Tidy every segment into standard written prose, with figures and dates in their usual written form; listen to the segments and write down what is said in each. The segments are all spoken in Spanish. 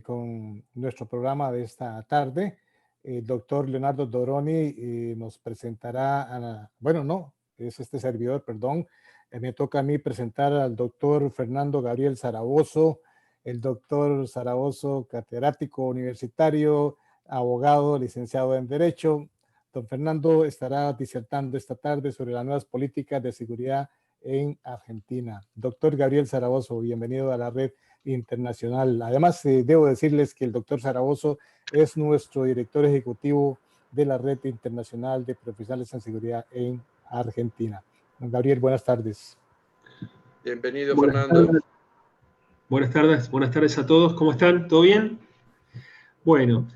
con nuestro programa de esta tarde. El doctor Leonardo Doroni nos presentará, es este servidor, perdón. Me toca a mí presentar al doctor Fernando Gabriel Zaragoza. El doctor Zaragoza, catedrático universitario, abogado, licenciado en Derecho. Don Fernando estará disertando esta tarde sobre las nuevas políticas de seguridad en Argentina. Doctor Gabriel Zaragoza, bienvenido a la red internacional. Además, debo decirles que el doctor Zaragoza es nuestro director ejecutivo de la red internacional de profesionales en seguridad en Argentina. Don Gabriel, buenas tardes. Bienvenido, Fernando. Buenas tardes a todos. ¿Cómo están? ¿Todo bien? Bueno,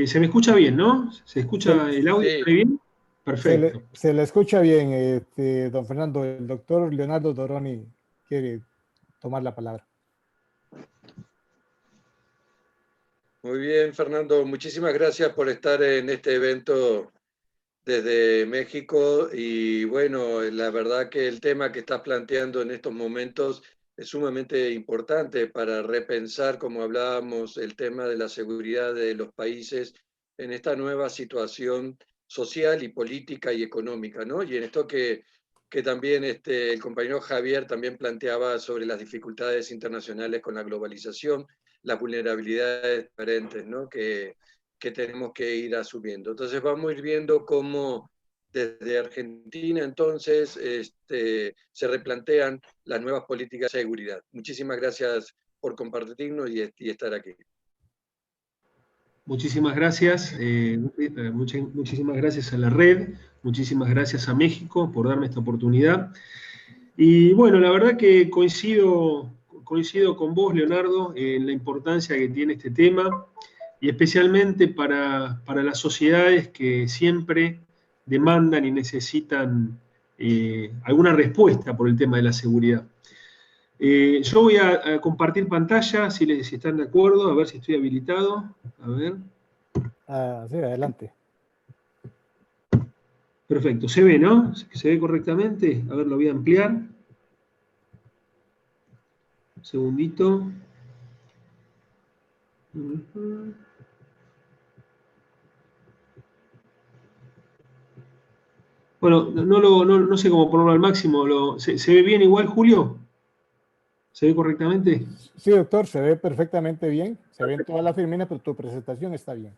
se me escucha bien, ¿no? ¿Se escucha el audio? Sí. ¿Bien? Perfecto. Se le escucha bien, don Fernando. El doctor Leonardo Doroni quiere tomar la palabra. Muy bien, Fernando. Muchísimas gracias por estar en este evento desde México. Y bueno, la verdad que el tema que estás planteando en estos momentos es sumamente importante para repensar, como hablábamos, el tema de la seguridad de los países en esta nueva situación social y política y económica, ¿no? Y en esto que también el compañero Javier también planteaba sobre las dificultades internacionales con la globalización, las vulnerabilidades diferentes, ¿no? que tenemos que ir asumiendo. Entonces vamos a ir viendo cómo desde Argentina entonces se replantean las nuevas políticas de seguridad. Muchísimas gracias por compartirnos y estar aquí. Muchísimas gracias. Muchísimas gracias a la red, muchísimas gracias a México por darme esta oportunidad. Y bueno, la verdad que coincido con vos, Leonardo, en la importancia que tiene este tema, y especialmente para las sociedades que siempre demandan y necesitan alguna respuesta por el tema de la seguridad. Yo voy a compartir pantalla, si están de acuerdo, a ver si estoy habilitado. A ver. Sí, adelante. Perfecto, se ve, ¿no? ¿Se ve correctamente? A ver, lo voy a ampliar. Un segundito. Bueno, no sé cómo ponerlo al máximo. ¿Se ve bien igual, Julio? ¿Se ve correctamente? Sí, doctor, se ve perfectamente bien. Se ven todas las firminas, pero tu presentación está bien.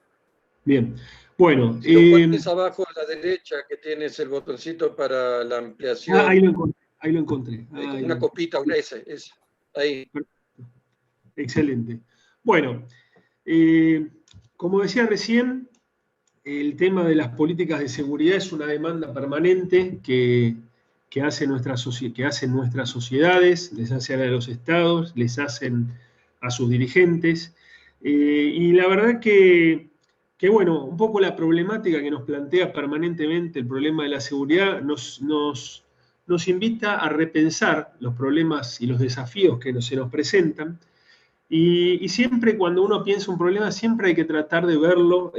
Bien. Bueno. Si lo pones abajo a la derecha, que tienes el botoncito para la ampliación. Ahí lo encontré. Como una copita, una S. Ahí. Excelente. Bueno, como decía recién, el tema de las políticas de seguridad es una demanda permanente que hacen nuestras sociedades, les hacen a los estados, les hacen a sus dirigentes. Y la verdad que, bueno, un poco la problemática que nos plantea permanentemente el problema de la seguridad nos invita a repensar los problemas y los desafíos que se nos presentan. Y siempre cuando uno piensa un problema, siempre hay que tratar de verlo,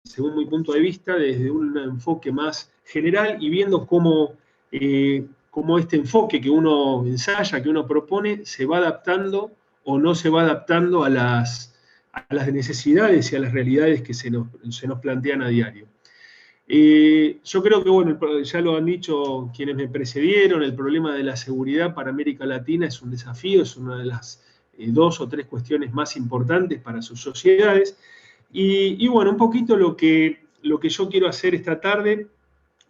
según mi punto de vista, desde un enfoque más general y viendo cómo este enfoque que uno ensaya, que uno propone, se va adaptando o no se va adaptando a las necesidades y a las realidades que se nos plantean a diario. Yo creo que, bueno, ya lo han dicho quienes me precedieron, el problema de la seguridad para América Latina es un desafío, es una de las 2 o 3 cuestiones más importantes para sus sociedades. Y bueno, un poquito lo que yo quiero hacer esta tarde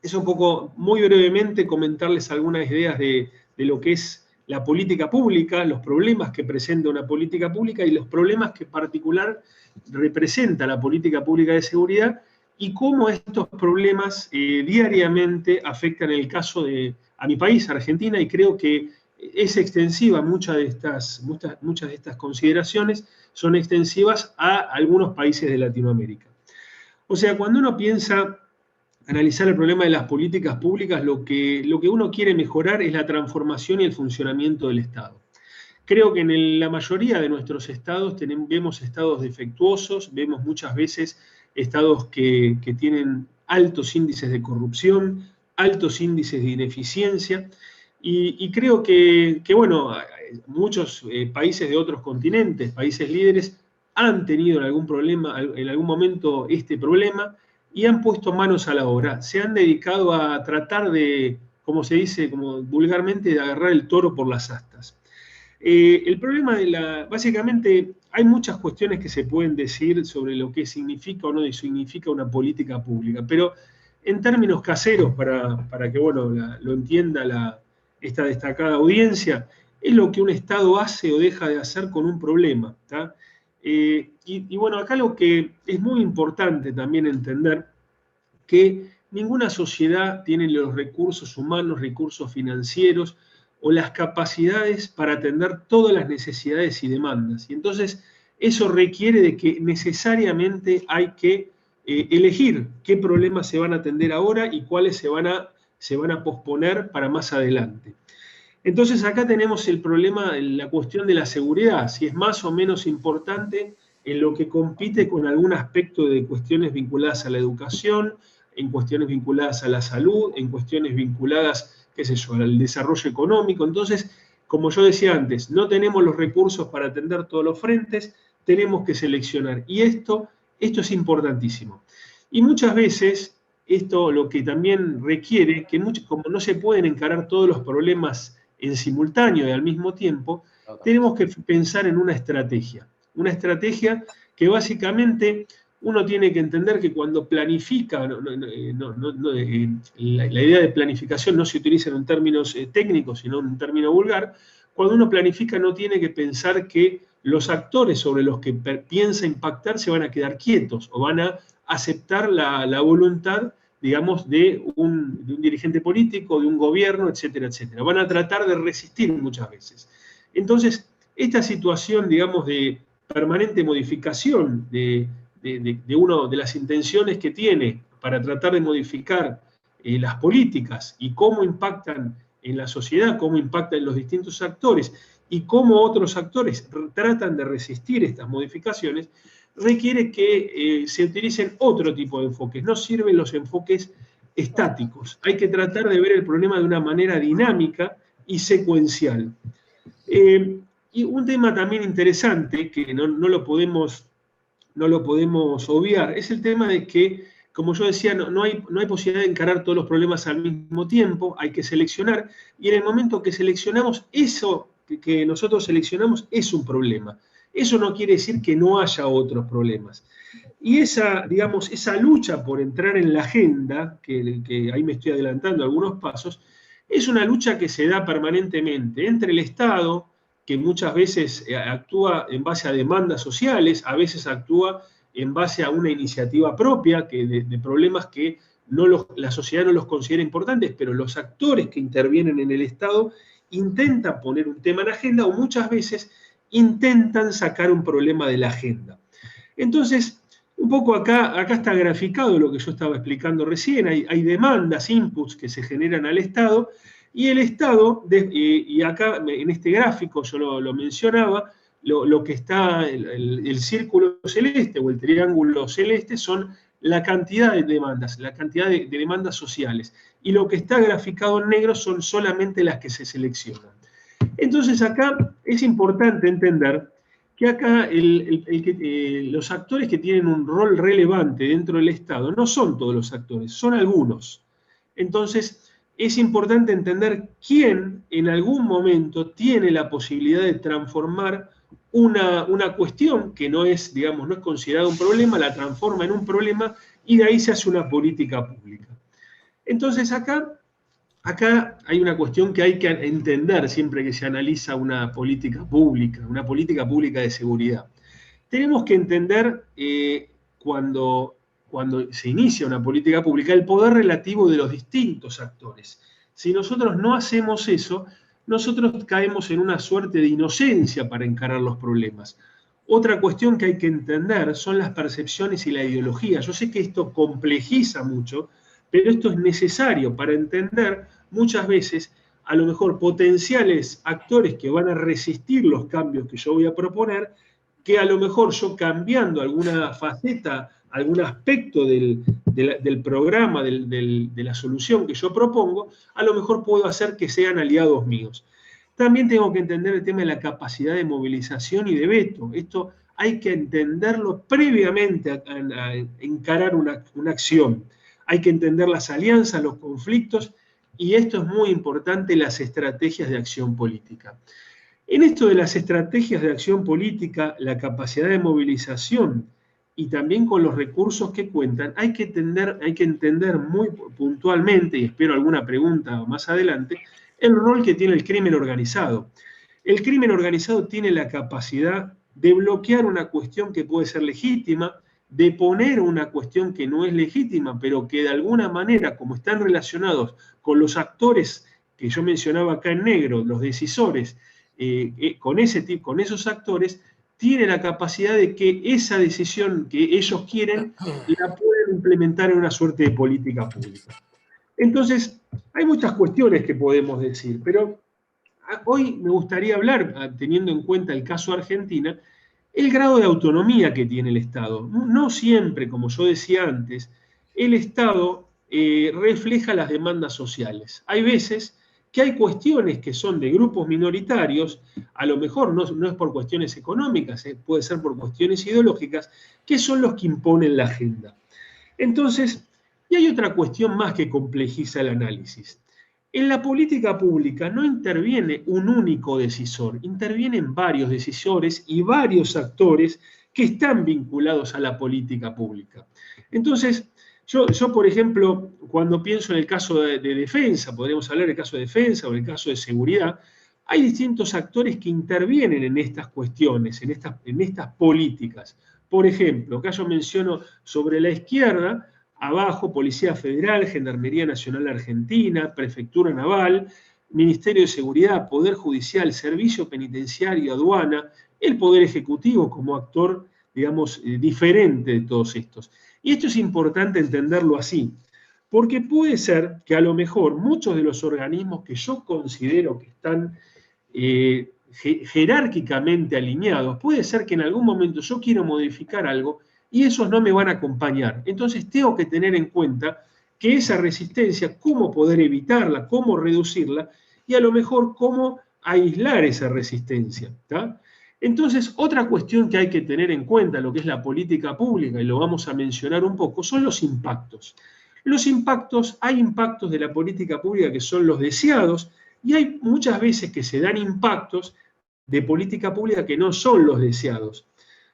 es un poco, muy brevemente, comentarles algunas ideas de lo que es la política pública, los problemas que presenta una política pública y los problemas que en particular representa la política pública de seguridad y cómo estos problemas diariamente afectan el caso a mi país, Argentina, y creo que es extensiva, muchas de estas consideraciones son extensivas a algunos países de Latinoamérica. O sea, cuando uno piensa analizar el problema de las políticas públicas, lo que uno quiere mejorar es la transformación y el funcionamiento del Estado. Creo que en la mayoría de nuestros estados vemos estados defectuosos, vemos muchas veces estados que tienen altos índices de corrupción, altos índices de ineficiencia, y creo que bueno, muchos países de otros continentes, países líderes, han tenido en algún momento este problema y han puesto manos a la obra. Se han dedicado a tratar de, como se dice como vulgarmente, de agarrar el toro por las astas. El problema básicamente, hay muchas cuestiones que se pueden decir sobre lo que significa o no significa una política pública, pero en términos caseros, para que bueno, lo entienda esta destacada audiencia, es lo que un Estado hace o deja de hacer con un problema. Y bueno, acá lo que es muy importante también entender, que ninguna sociedad tiene los recursos humanos, recursos financieros o las capacidades para atender todas las necesidades y demandas. Y entonces eso requiere de que necesariamente hay que elegir qué problemas se van a atender ahora y cuáles se van a posponer para más adelante. Entonces acá tenemos el problema, la cuestión de la seguridad, si es más o menos importante en lo que compite con algún aspecto de cuestiones vinculadas a la educación, en cuestiones vinculadas a la salud, en cuestiones vinculadas, qué sé yo, al desarrollo económico. Entonces, como yo decía antes, no tenemos los recursos para atender todos los frentes, tenemos que seleccionar. Y esto es importantísimo. Y muchas veces, esto lo que también requiere, que como no se pueden encarar todos los problemas en simultáneo y al mismo tiempo, tenemos que pensar en una estrategia que básicamente uno tiene que entender que cuando planifica, la idea de planificación no se utiliza en términos técnicos, sino en un término vulgar. Cuando uno planifica no tiene que pensar que los actores sobre los que piensa impactar se van a quedar quietos o van a aceptar la voluntad, digamos, de un dirigente político, de un gobierno, etcétera, etcétera. Van a tratar de resistir muchas veces. Entonces, esta situación, digamos, de permanente modificación de una de las intenciones que tiene para tratar de modificar las políticas y cómo impactan en la sociedad, cómo impactan en los distintos actores y cómo otros actores tratan de resistir estas modificaciones, requiere que se utilicen otro tipo de enfoques. No sirven los enfoques estáticos. Hay que tratar de ver el problema de una manera dinámica y secuencial. Y un tema también interesante, que no lo podemos obviar, es el tema de que, como yo decía, no hay posibilidad de encarar todos los problemas al mismo tiempo, hay que seleccionar, y en el momento que seleccionamos, eso que nosotros seleccionamos es un problema. Eso no quiere decir que no haya otros problemas. Y esa lucha por entrar en la agenda, que ahí me estoy adelantando algunos pasos, es una lucha que se da permanentemente entre el Estado, que muchas veces actúa en base a demandas sociales, a veces actúa en base a una iniciativa propia de problemas que la sociedad no los considera importantes, pero los actores que intervienen en el Estado intentan poner un tema en la agenda o muchas veces intentan sacar un problema de la agenda. Entonces, un poco acá está graficado lo que yo estaba explicando recién, hay demandas, inputs que se generan al Estado, y el Estado, y acá en este gráfico yo lo mencionaba, lo que está, el círculo celeste o el triángulo celeste son la cantidad de demandas, la cantidad de demandas sociales, y lo que está graficado en negro son solamente las que se seleccionan. Entonces acá es importante entender que acá los actores que tienen un rol relevante dentro del Estado no son todos los actores, son algunos. Entonces es importante entender quién en algún momento tiene la posibilidad de transformar una cuestión que no es, digamos, no es considerada un problema, la transforma en un problema y de ahí se hace una política pública. Entonces acá hay una cuestión que hay que entender siempre que se analiza una política pública de seguridad. Tenemos que entender cuando se inicia una política pública el poder relativo de los distintos actores. Si nosotros no hacemos eso, nosotros caemos en una suerte de inocencia para encarar los problemas. Otra cuestión que hay que entender son las percepciones y la ideología. Yo sé que esto complejiza mucho, pero esto es necesario para entender muchas veces a lo mejor potenciales actores que van a resistir los cambios que yo voy a proponer, que a lo mejor yo cambiando alguna faceta, algún aspecto del programa, de la solución que yo propongo, a lo mejor puedo hacer que sean aliados míos. También tengo que entender el tema de la capacidad de movilización y de veto. Esto hay que entenderlo previamente a encarar una acción. Hay que entender las alianzas, los conflictos, y esto es muy importante, las estrategias de acción política. En esto de las estrategias de acción política, la capacidad de movilización y también con los recursos que cuentan, hay que entender muy puntualmente, y espero alguna pregunta más adelante, el rol que tiene el crimen organizado. El crimen organizado tiene la capacidad de bloquear una cuestión que puede ser legítima, de poner una cuestión que no es legítima, pero que de alguna manera, como están relacionados con los actores que yo mencionaba acá en negro, los decisores, con esos actores, tiene la capacidad de que esa decisión que ellos quieren la pueden implementar en una suerte de política pública. Entonces, hay muchas cuestiones que podemos decir, pero hoy me gustaría hablar, teniendo en cuenta el caso Argentina, el grado de autonomía que tiene el Estado. No siempre, como yo decía antes, el Estado refleja las demandas sociales. Hay veces que hay cuestiones que son de grupos minoritarios, a lo mejor no es por cuestiones económicas, puede ser por cuestiones ideológicas, que son los que imponen la agenda. Entonces, y hay otra cuestión más que complejiza el análisis. En la política pública no interviene un único decisor, intervienen varios decisores y varios actores que están vinculados a la política pública. Entonces, yo por ejemplo, cuando pienso en el caso de defensa, podríamos hablar del caso de defensa o el caso de seguridad, hay distintos actores que intervienen en estas cuestiones, en estas políticas. Por ejemplo, acá yo menciono sobre la izquierda, abajo, Policía Federal, Gendarmería Nacional Argentina, Prefectura Naval, Ministerio de Seguridad, Poder Judicial, Servicio Penitenciario, Aduana, el Poder Ejecutivo como actor, digamos, diferente de todos estos. Y esto es importante entenderlo así, porque puede ser que a lo mejor muchos de los organismos que yo considero que están jerárquicamente alineados, puede ser que en algún momento yo quiero modificar algo y esos no me van a acompañar. Entonces tengo que tener en cuenta que esa resistencia, cómo poder evitarla, cómo reducirla, y a lo mejor cómo aislar esa resistencia. ¿tá? Entonces, otra cuestión que hay que tener en cuenta, lo que es la política pública, y lo vamos a mencionar un poco, son los impactos. Los impactos, hay impactos de la política pública que son los deseados, y hay muchas veces que se dan impactos de política pública que no son los deseados.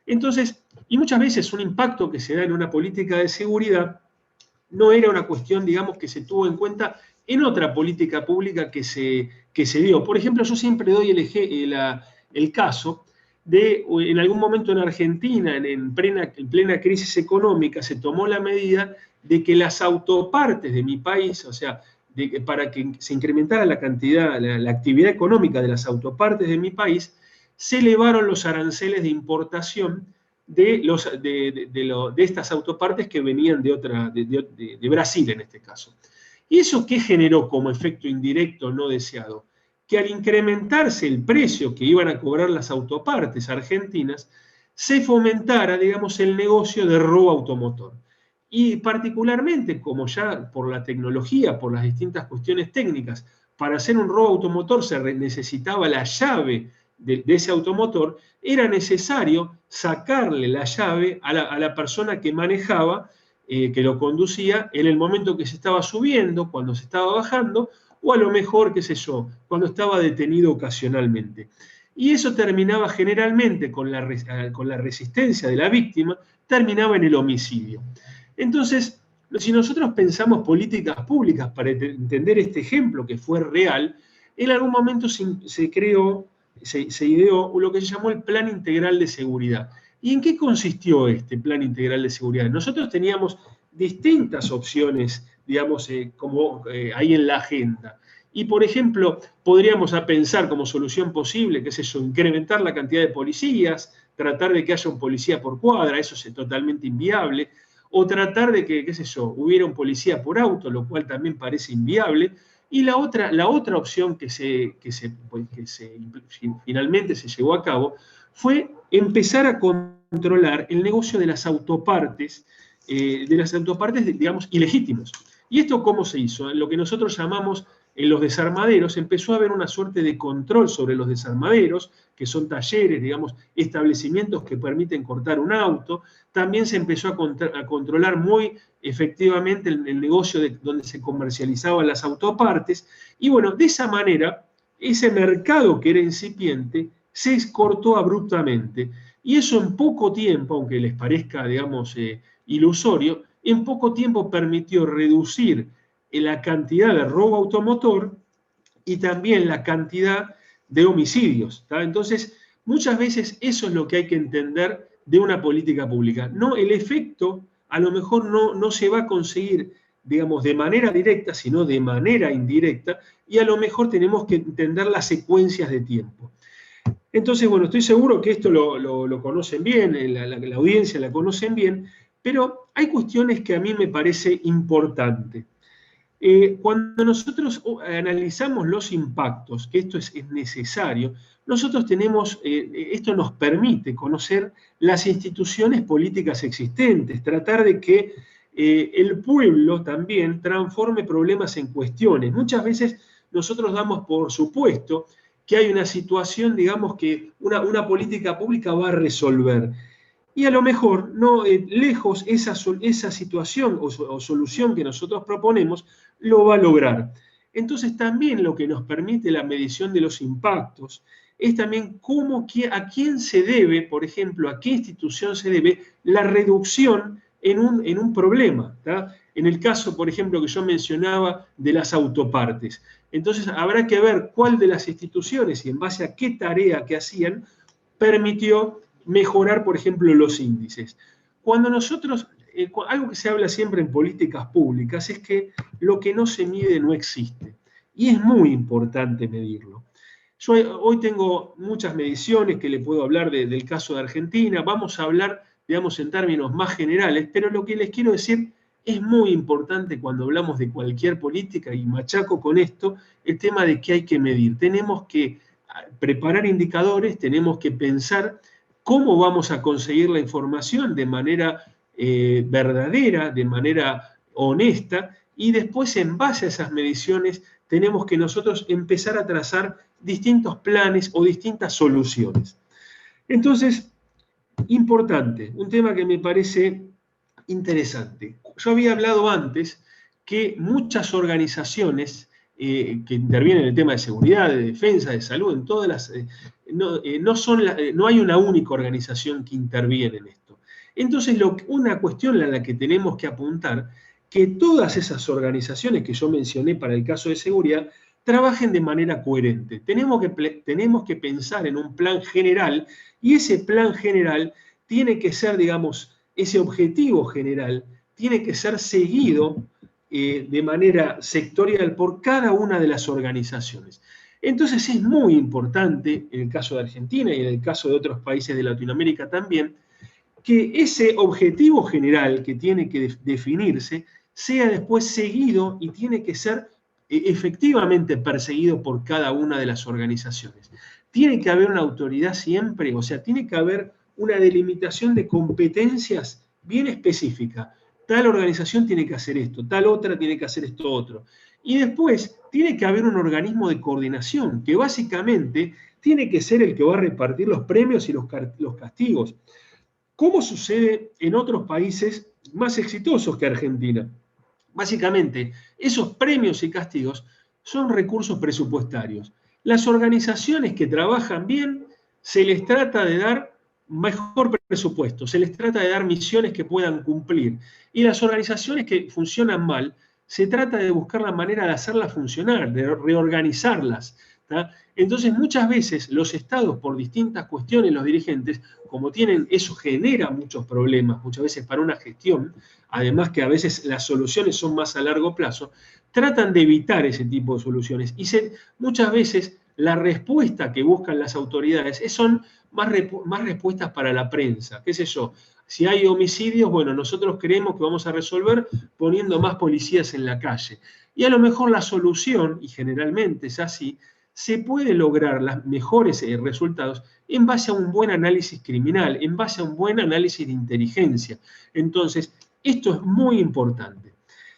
Entonces, y muchas veces un impacto que se da en una política de seguridad no era una cuestión, digamos, que se tuvo en cuenta en otra política pública que se dio. Por ejemplo, yo siempre doy el caso de, en algún momento en Argentina, en plena crisis económica, se tomó la medida de que las autopartes de mi país, o sea, para que se incrementara la cantidad, la actividad económica de las autopartes de mi país, se elevaron los aranceles de importación de estas autopartes que venían de Brasil en este caso. ¿Y eso qué generó como efecto indirecto no deseado? Que al incrementarse el precio que iban a cobrar las autopartes argentinas, se fomentara, digamos, el negocio de robo automotor. Y particularmente, como ya por la tecnología, por las distintas cuestiones técnicas, para hacer un robo automotor se necesitaba la llave de ese automotor, era necesario sacarle la llave a la persona que manejaba, que lo conducía, en el momento que se estaba subiendo, cuando se estaba bajando, o a lo mejor, qué sé yo, cuando estaba detenido ocasionalmente. Y eso terminaba generalmente con la resistencia de la víctima, terminaba en el homicidio. Entonces, si nosotros pensamos políticas públicas para entender este ejemplo que fue real, en algún momento se ideó lo que se llamó el Plan Integral de Seguridad. ¿Y en qué consistió este Plan Integral de Seguridad? Nosotros teníamos distintas opciones, digamos, ahí en la agenda. Y, por ejemplo, podríamos pensar como solución posible, qué sé yo, incrementar la cantidad de policías, tratar de que haya un policía por cuadra, eso es totalmente inviable, o tratar de que, qué sé yo, hubiera un policía por auto, lo cual también parece inviable. Y la otra opción que finalmente se llevó a cabo fue empezar a controlar el negocio de las autopartes, digamos, ilegítimos. ¿Y esto cómo se hizo? Lo que nosotros llamamos en los desarmaderos empezó a haber una suerte de control sobre los desarmaderos, que son talleres, digamos, establecimientos que permiten cortar un auto. También se empezó a controlar muy efectivamente el negocio donde se comercializaban las autopartes. Y bueno, de esa manera, ese mercado que era incipiente se cortó abruptamente. Y eso en poco tiempo, aunque les parezca, digamos, ilusorio, en poco tiempo permitió reducir la cantidad de robo automotor y también la cantidad de homicidios. ¿tá? Entonces, muchas veces eso es lo que hay que entender de una política pública. No, el efecto a lo mejor no se va a conseguir, digamos, de manera directa, sino de manera indirecta, y a lo mejor tenemos que entender las secuencias de tiempo. Entonces, bueno, estoy seguro que esto lo conocen bien, la audiencia la conocen bien, pero hay cuestiones que a mí me parece importante. Cuando nosotros analizamos los impactos, que esto es necesario, nosotros tenemos, esto nos permite conocer las instituciones políticas existentes, tratar de que el pueblo también transforme problemas en cuestiones. Muchas veces nosotros damos por supuesto que hay una situación, digamos, que una política pública va a resolver. Y a lo mejor, no, lejos esa situación o solución que nosotros proponemos lo va a lograr. Entonces también lo que nos permite la medición de los impactos es también a quién se debe, por ejemplo, a qué institución se debe la reducción en un problema. ¿tá? En el caso, por ejemplo, que yo mencionaba de las autopartes. Entonces habrá que ver cuál de las instituciones y en base a qué tarea que hacían permitió mejorar, por ejemplo, los índices. Cuando nosotros, algo que se habla siempre en políticas públicas es que lo que no se mide no existe. Y es muy importante medirlo. Yo hoy tengo muchas mediciones que le puedo hablar del caso de Argentina, vamos a hablar, digamos, en términos más generales, pero lo que les quiero decir es muy importante cuando hablamos de cualquier política, y machaco con esto, el tema de que hay que medir. Tenemos que preparar indicadores, tenemos que pensar cómo vamos a conseguir la información de manera verdadera, de manera honesta, y después en base a esas mediciones tenemos que nosotros empezar a trazar distintos planes o distintas soluciones. Entonces, importante, un tema que me parece interesante. Yo había hablado antes que muchas organizaciones que intervienen en el tema de seguridad, de defensa, de salud, en todas las... no hay una única organización que interviene en esto. Entonces, una cuestión a la que tenemos que apuntar, que todas esas organizaciones que yo mencioné para el caso de seguridad, trabajen de manera coherente. Tenemos que pensar en un plan general, y ese plan general tiene que ser, digamos, ese objetivo general, tiene que ser seguido de manera sectorial por cada una de las organizaciones. Entonces es muy importante, en el caso de Argentina y en el caso de otros países de Latinoamérica también, que ese objetivo general que tiene que definirse sea después seguido y tiene que ser efectivamente perseguido por cada una de las organizaciones. Tiene que haber una autoridad siempre, o sea, tiene que haber una delimitación de competencias bien específica. Tal organización tiene que hacer esto, tal otra tiene que hacer esto otro. Y después tiene que haber un organismo de coordinación, que básicamente tiene que ser el que va a repartir los premios y los castigos. ¿Cómo sucede en otros países más exitosos que Argentina? Básicamente, esos premios y castigos son recursos presupuestarios. Las organizaciones que trabajan bien, se les trata de dar mejor presupuesto, se les trata de dar misiones que puedan cumplir. Y las organizaciones que funcionan mal, se trata de buscar la manera de hacerlas funcionar, de reorganizarlas. ¿tá? Entonces, muchas veces los estados, por distintas cuestiones, los dirigentes, como tienen, eso genera muchos problemas, muchas veces para una gestión, además que a veces las soluciones son más a largo plazo, tratan de evitar ese tipo de soluciones. Y muchas veces la respuesta que buscan las autoridades son más respuestas para la prensa, qué sé yo. Si hay homicidios, bueno, nosotros creemos que vamos a resolver poniendo más policías en la calle. Y a lo mejor la solución, y generalmente es así, se puede lograr los mejores resultados en base a un buen análisis criminal, en base a un buen análisis de inteligencia. Entonces, esto es muy importante.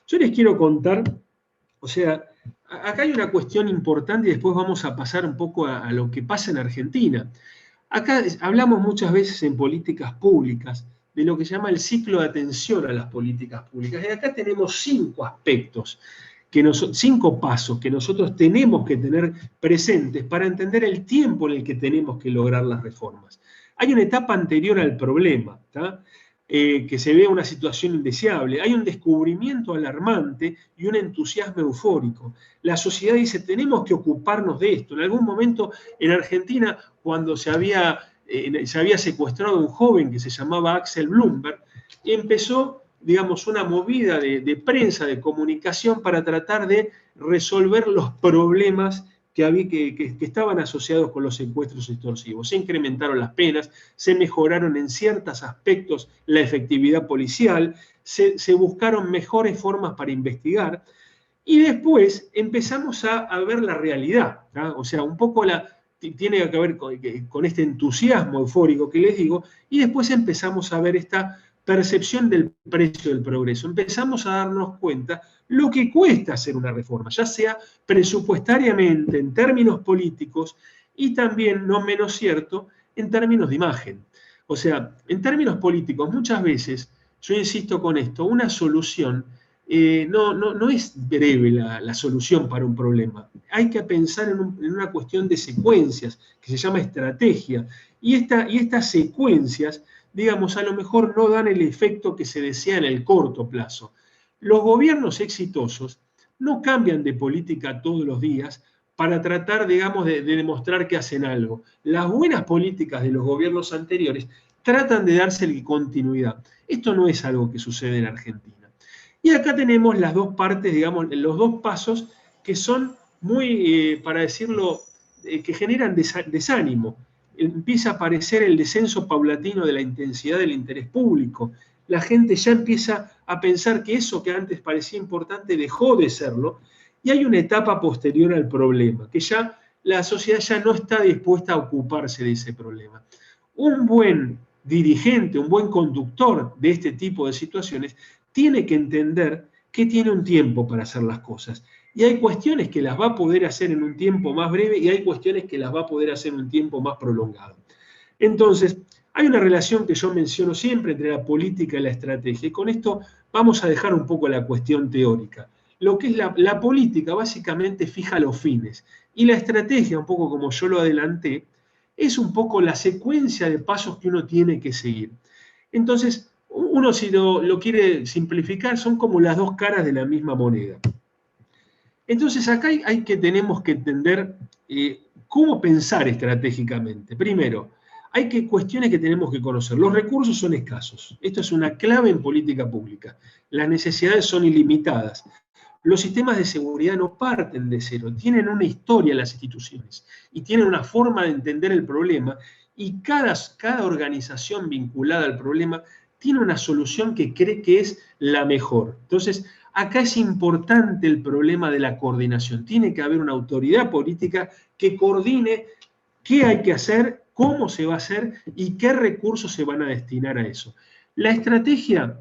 Yo les quiero contar, o sea, Acá hay una cuestión importante y después vamos a pasar un poco a lo que pasa en Argentina. Acá hablamos muchas veces en políticas públicas de lo que se llama el ciclo de atención a las políticas públicas. Y acá tenemos 5 aspectos, 5 pasos que nosotros tenemos que tener presentes para entender el tiempo en el que tenemos que lograr las reformas. Hay una etapa anterior al problema, que se ve una situación indeseable. Hay un descubrimiento alarmante y un entusiasmo eufórico. La sociedad dice, tenemos que ocuparnos de esto. En algún momento en Argentina, cuando se había secuestrado a un joven que se llamaba Axel Bloomberg, empezó, digamos, una movida de prensa, de comunicación para tratar de resolver los problemas que estaban asociados con los secuestros extorsivos. Se incrementaron las penas, se mejoraron en ciertos aspectos la efectividad policial, se buscaron mejores formas para investigar, y después empezamos a ver la realidad, ¿tá? O sea, un poco tiene que ver con este entusiasmo eufórico que les digo, y después empezamos a ver esta percepción del precio del progreso. Empezamos a darnos cuenta lo que cuesta hacer una reforma, ya sea presupuestariamente, en términos políticos, y también, no menos cierto, en términos de imagen. O sea, en términos políticos, muchas veces, yo insisto con esto, una solución no es breve la solución para un problema. Hay que pensar en una cuestión de secuencias, que se llama estrategia, y estas secuencias, digamos, a lo mejor no dan el efecto que se desea en el corto plazo. Los gobiernos exitosos no cambian de política todos los días para tratar, digamos, de demostrar que hacen algo. Las buenas políticas de los gobiernos anteriores tratan de darse continuidad. Esto no es algo que sucede en Argentina. Y acá tenemos las dos partes, digamos, los dos pasos que son muy, para decirlo, que generan desánimo. Empieza a aparecer el descenso paulatino de la intensidad del interés público. La gente ya empieza a pensar que eso que antes parecía importante dejó de serlo, y hay una etapa posterior al problema, que ya la sociedad ya no está dispuesta a ocuparse de ese problema. Un buen dirigente, un buen conductor de este tipo de situaciones tiene que entender que tiene un tiempo para hacer las cosas. Y hay cuestiones que las va a poder hacer en un tiempo más breve y hay cuestiones que las va a poder hacer en un tiempo más prolongado. Entonces, hay una relación que yo menciono siempre entre la política y la estrategia. Y con esto vamos a dejar un poco la cuestión teórica. Lo que es la política básicamente fija los fines. Y la estrategia, un poco como yo lo adelanté, es un poco la secuencia de pasos que uno tiene que seguir. Entonces, uno si lo quiere simplificar, son como las dos caras de la misma moneda. Entonces acá tenemos que entender cómo pensar estratégicamente. Primero, hay cuestiones que tenemos que conocer. Los recursos son escasos. Esto es una clave en política pública. Las necesidades son ilimitadas. Los sistemas de seguridad no parten de cero, tienen una historia las instituciones y tienen una forma de entender el problema, y cada organización vinculada al problema tiene una solución que cree que es la mejor. Entonces, acá es importante el problema de la coordinación. Tiene que haber una autoridad política que coordine qué hay que hacer, cómo se va a hacer y qué recursos se van a destinar a eso. La estrategia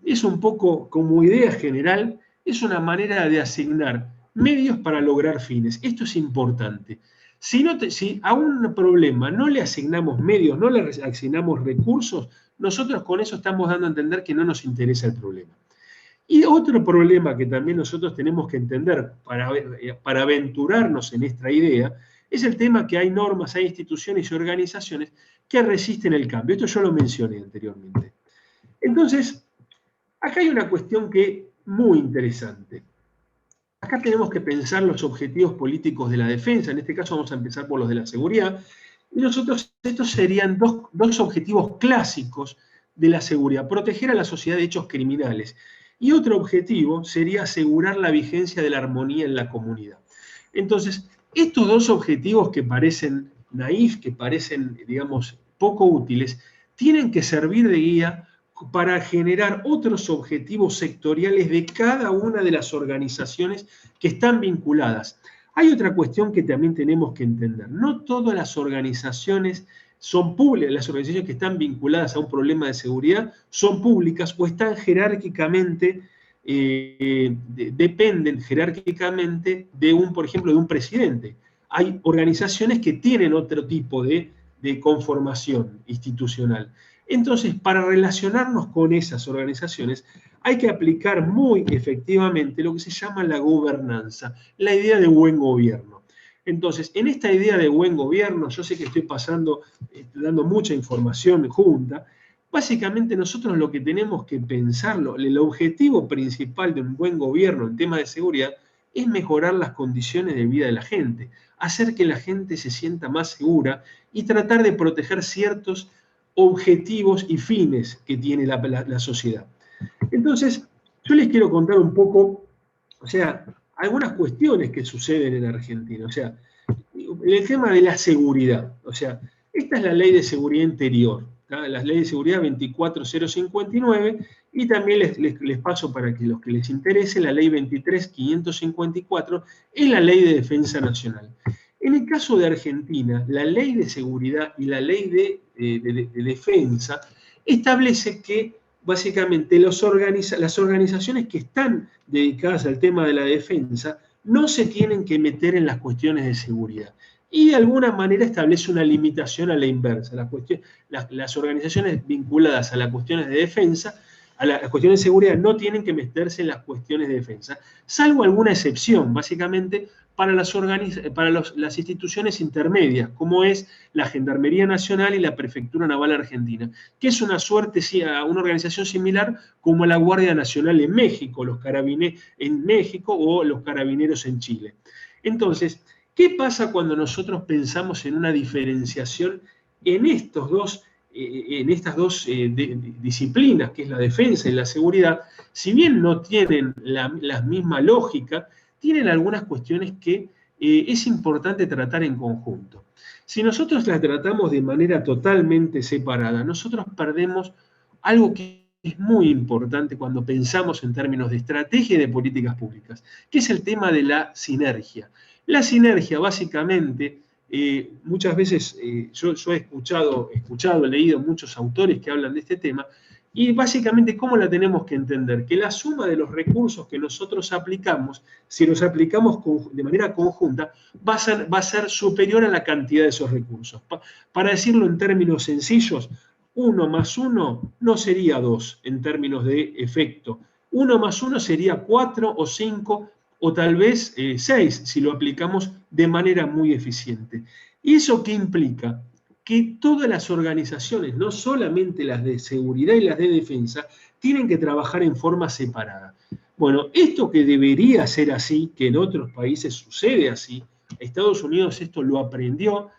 es un poco, como idea general, es una manera de asignar medios para lograr fines. Esto es importante. Si a un problema no le asignamos medios, no le asignamos recursos, nosotros con eso estamos dando a entender que no nos interesa el problema. Y otro problema que también nosotros tenemos que entender para aventurarnos en esta idea es el tema que hay normas, hay instituciones y organizaciones que resisten el cambio. Esto yo lo mencioné anteriormente. Entonces, acá hay una cuestión que es muy interesante. Acá tenemos que pensar los objetivos políticos de la defensa. En este caso vamos a empezar por los de la seguridad. Y estos serían dos objetivos clásicos de la seguridad: proteger a la sociedad de hechos criminales. Y otro objetivo sería asegurar la vigencia de la armonía en la comunidad. Entonces, estos dos objetivos que parecen naif, que parecen, digamos, poco útiles, tienen que servir de guía para generar otros objetivos sectoriales de cada una de las organizaciones que están vinculadas. Hay otra cuestión que también tenemos que entender. No todas las organizaciones son públicas, las organizaciones que están vinculadas a un problema de seguridad son públicas o están jerárquicamente dependen jerárquicamente por ejemplo, de un presidente. Hay organizaciones que tienen otro tipo de conformación institucional. Entonces, para relacionarnos con esas organizaciones, hay que aplicar muy efectivamente lo que se llama la gobernanza, la idea de buen gobierno. Entonces, en esta idea de buen gobierno, yo sé que estoy dando mucha información junta. Básicamente nosotros lo que tenemos que pensarlo, el objetivo principal de un buen gobierno en temas de seguridad es mejorar las condiciones de vida de la gente, hacer que la gente se sienta más segura y tratar de proteger ciertos objetivos y fines que tiene la sociedad. Entonces, yo les quiero contar un poco, o sea, algunas cuestiones que suceden en Argentina. O sea, el tema de la seguridad. O sea, esta es la Ley de Seguridad Interior, ¿tá? La Ley de Seguridad 24059, y también les paso para que los que les interese, la Ley 23554 es la Ley de Defensa Nacional. En el caso de Argentina, la Ley de Seguridad y la Ley de Defensa establece que básicamente las organizaciones que están dedicadas al tema de la defensa no se tienen que meter en las cuestiones de seguridad. Y de alguna manera establece una limitación a la inversa. Las organizaciones vinculadas a las cuestiones de defensa, a las cuestiones de seguridad, no tienen que meterse en las cuestiones de defensa, salvo alguna excepción, básicamente para las instituciones intermedias, como es la Gendarmería Nacional y la Prefectura Naval Argentina, que es una organización similar como la Guardia Nacional en México, los Carabineros en México o los Carabineros en Chile. Entonces, ¿qué pasa cuando nosotros pensamos en una diferenciación en estas dos disciplinas, que es la defensa y la seguridad? Si bien no tienen la misma lógica, tienen algunas cuestiones que es importante tratar en conjunto. Si nosotros las tratamos de manera totalmente separada, nosotros perdemos algo que es muy importante cuando pensamos en términos de estrategia y de políticas públicas, que es el tema de la sinergia. La sinergia, básicamente, muchas veces yo he escuchado, he leído muchos autores que hablan de este tema, y básicamente, ¿cómo la tenemos que entender? Que la suma de los recursos que nosotros aplicamos, si los aplicamos de manera conjunta, va a ser superior a la cantidad de esos recursos. Para decirlo en términos sencillos, 1 más 1 no sería 2 en términos de efecto. 1 más 1 sería 4 o 5 o tal vez 6 si lo aplicamos de manera muy eficiente. ¿Y eso qué implica? Que todas las organizaciones, no solamente las de seguridad y las de defensa, tienen que trabajar en forma separada. Bueno, esto que debería ser así, que en otros países sucede así, Estados Unidos esto lo aprendió,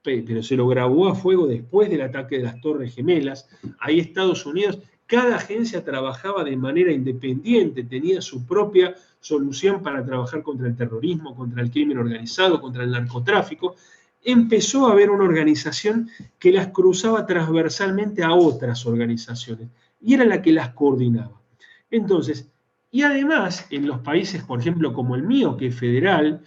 pero se lo grabó a fuego después del ataque de las Torres Gemelas. Ahí Estados Unidos, cada agencia trabajaba de manera independiente, tenía su propia solución para trabajar contra el terrorismo, contra el crimen organizado, contra el narcotráfico. Empezó a haber una organización que las cruzaba transversalmente a otras organizaciones y era la que las coordinaba. Entonces, y además, en los países, por ejemplo, como el mío, que es federal,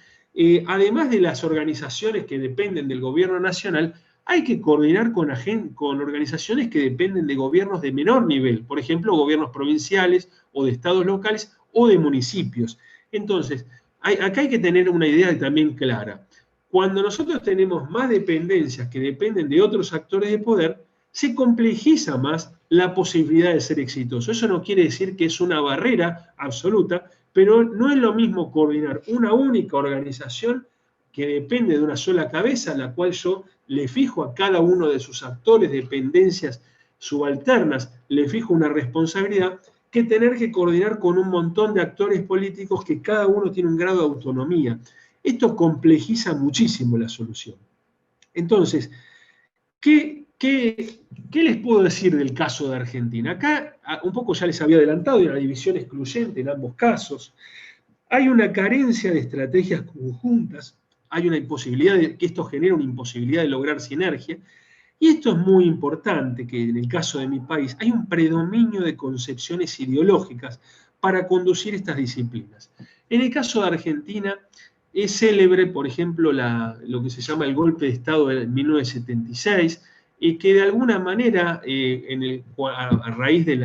además de las organizaciones que dependen del gobierno nacional, hay que coordinar con organizaciones que dependen de gobiernos de menor nivel, por ejemplo, gobiernos provinciales o de estados locales o de municipios. Entonces, acá hay que tener una idea también clara. Cuando nosotros tenemos más dependencias que dependen de otros actores de poder, se complejiza más la posibilidad de ser exitoso. Eso no quiere decir que es una barrera absoluta, pero no es lo mismo coordinar una única organización que depende de una sola cabeza, a la cual yo le fijo a cada uno de sus actores, dependencias subalternas, le fijo una responsabilidad, que tener que coordinar con un montón de actores políticos que cada uno tiene un grado de autonomía. Esto complejiza muchísimo la solución. Entonces, ¿qué les puedo decir del caso de Argentina? Acá un poco ya les había adelantado, hay una división excluyente en ambos casos. Hay una carencia de estrategias conjuntas, hay una imposibilidad de que esto genera una imposibilidad de lograr sinergia, y esto es muy importante, que en el caso de mi país hay un predominio de concepciones ideológicas para conducir estas disciplinas. En el caso de Argentina, es célebre, por ejemplo, lo que se llama el golpe de Estado de 1976, que de alguna manera, a raíz en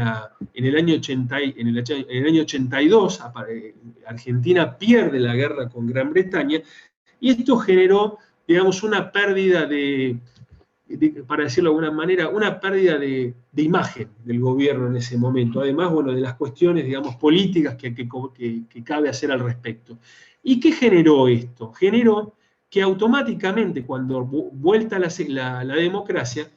el año 82, Argentina pierde la guerra con Gran Bretaña, y esto generó, digamos, una pérdida para decirlo de alguna manera, una pérdida de imagen del gobierno en ese momento. Además, bueno, de las cuestiones, digamos, políticas que cabe hacer al respecto. ¿Y qué generó esto? Generó que automáticamente, cuando vuelta la democracia,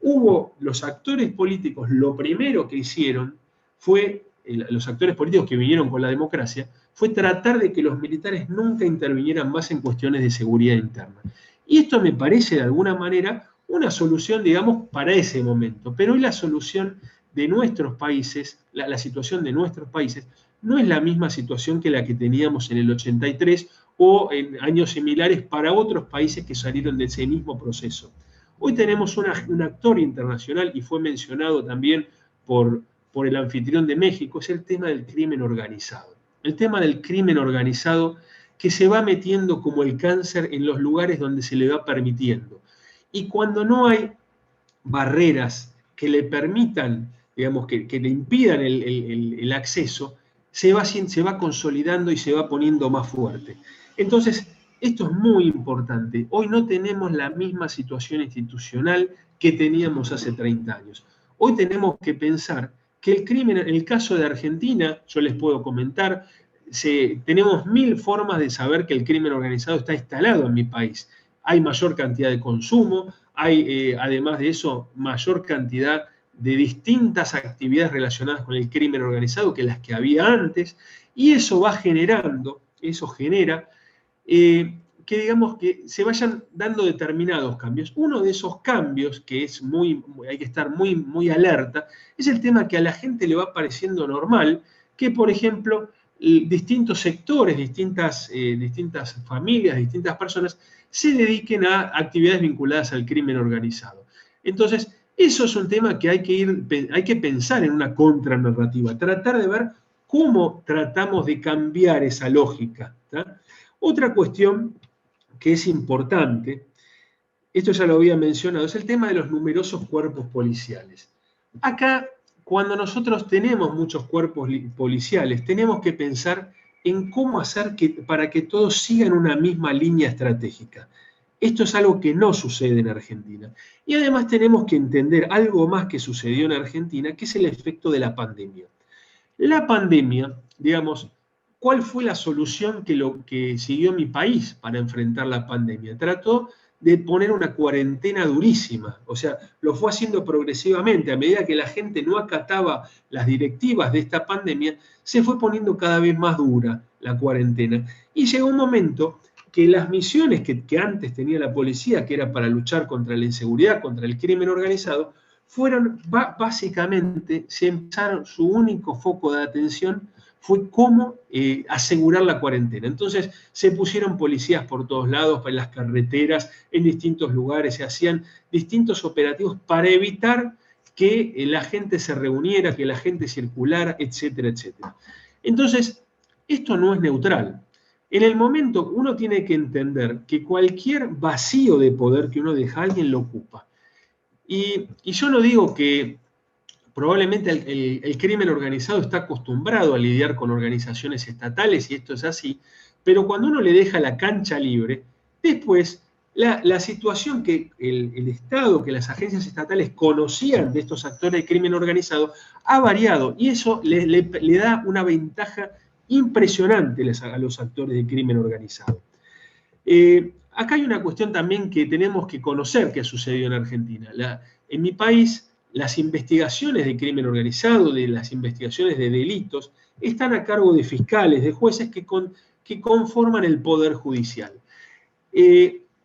los actores políticos, lo primero que hicieron fue, los actores políticos que vinieron con la democracia, fue tratar de que los militares nunca intervinieran más en cuestiones de seguridad interna. Y esto me parece, de alguna manera, una solución, digamos, para ese momento. Pero hoy la solución de nuestros países, la situación de nuestros países, no es la misma situación que la que teníamos en el 83 o en años similares para otros países que salieron de ese mismo proceso. Hoy tenemos un actor internacional, y fue mencionado también por el anfitrión de México, es el tema del crimen organizado. El tema del crimen organizado que se va metiendo como el cáncer en los lugares donde se le va permitiendo. Y cuando no hay barreras que le permitan, digamos, que le impidan el acceso, se va consolidando y se va poniendo más fuerte. Entonces, esto es muy importante. Hoy no tenemos la misma situación institucional que teníamos hace 30 años. Hoy tenemos que pensar que el crimen, en el caso de Argentina, yo les puedo comentar, tenemos 1000 formas de saber que el crimen organizado está instalado en mi país. Hay mayor cantidad de consumo, hay, además de eso, mayor cantidad de distintas actividades relacionadas con el crimen organizado que las que había antes, y eso va generando, eso genera que digamos que se vayan dando determinados cambios. Uno de esos cambios, que es hay que estar muy alerta, es el tema que a la gente le va pareciendo normal que, por ejemplo, distintos sectores, distintas familias, distintas personas, se dediquen a actividades vinculadas al crimen organizado. Entonces, eso es un tema que hay que pensar en una contranarrativa, tratar de ver cómo tratamos de cambiar esa lógica. ¿Tá? Otra cuestión que es importante, esto ya lo había mencionado, es el tema de los numerosos cuerpos policiales. Acá, cuando nosotros tenemos muchos cuerpos policiales, tenemos que pensar en cómo hacer para que todos sigan una misma línea estratégica. Esto es algo que no sucede en Argentina. Y además tenemos que entender algo más que sucedió en Argentina, que es el efecto de la pandemia. La pandemia, digamos, ¿cuál fue la solución que siguió mi país para enfrentar la pandemia? Trató de poner una cuarentena durísima, o sea, lo fue haciendo progresivamente. A medida que la gente no acataba las directivas de esta pandemia, se fue poniendo cada vez más dura la cuarentena. Y llegó un momento que las misiones que antes tenía la policía, que era para luchar contra la inseguridad, contra el crimen organizado, básicamente, su único foco de atención fue cómo asegurar la cuarentena. Entonces se pusieron policías por todos lados, en las carreteras, en distintos lugares, se hacían distintos operativos para evitar que la gente se reuniera, que la gente circulara, etcétera, etcétera. Entonces, esto no es neutral. En el momento uno tiene que entender que cualquier vacío de poder que uno deja, alguien lo ocupa. Y yo no digo que probablemente el crimen organizado está acostumbrado a lidiar con organizaciones estatales, y esto es así, pero cuando uno le deja la cancha libre, después la situación que el Estado, que las agencias estatales conocían de estos actores de crimen organizado, ha variado, y eso le da una ventaja impresionante a los actores de crimen organizado. Acá hay una cuestión también que tenemos que conocer que ha sucedido en Argentina. En mi país, las investigaciones de crimen organizado, de las investigaciones de delitos, están a cargo de fiscales, de jueces que conforman el Poder Judicial.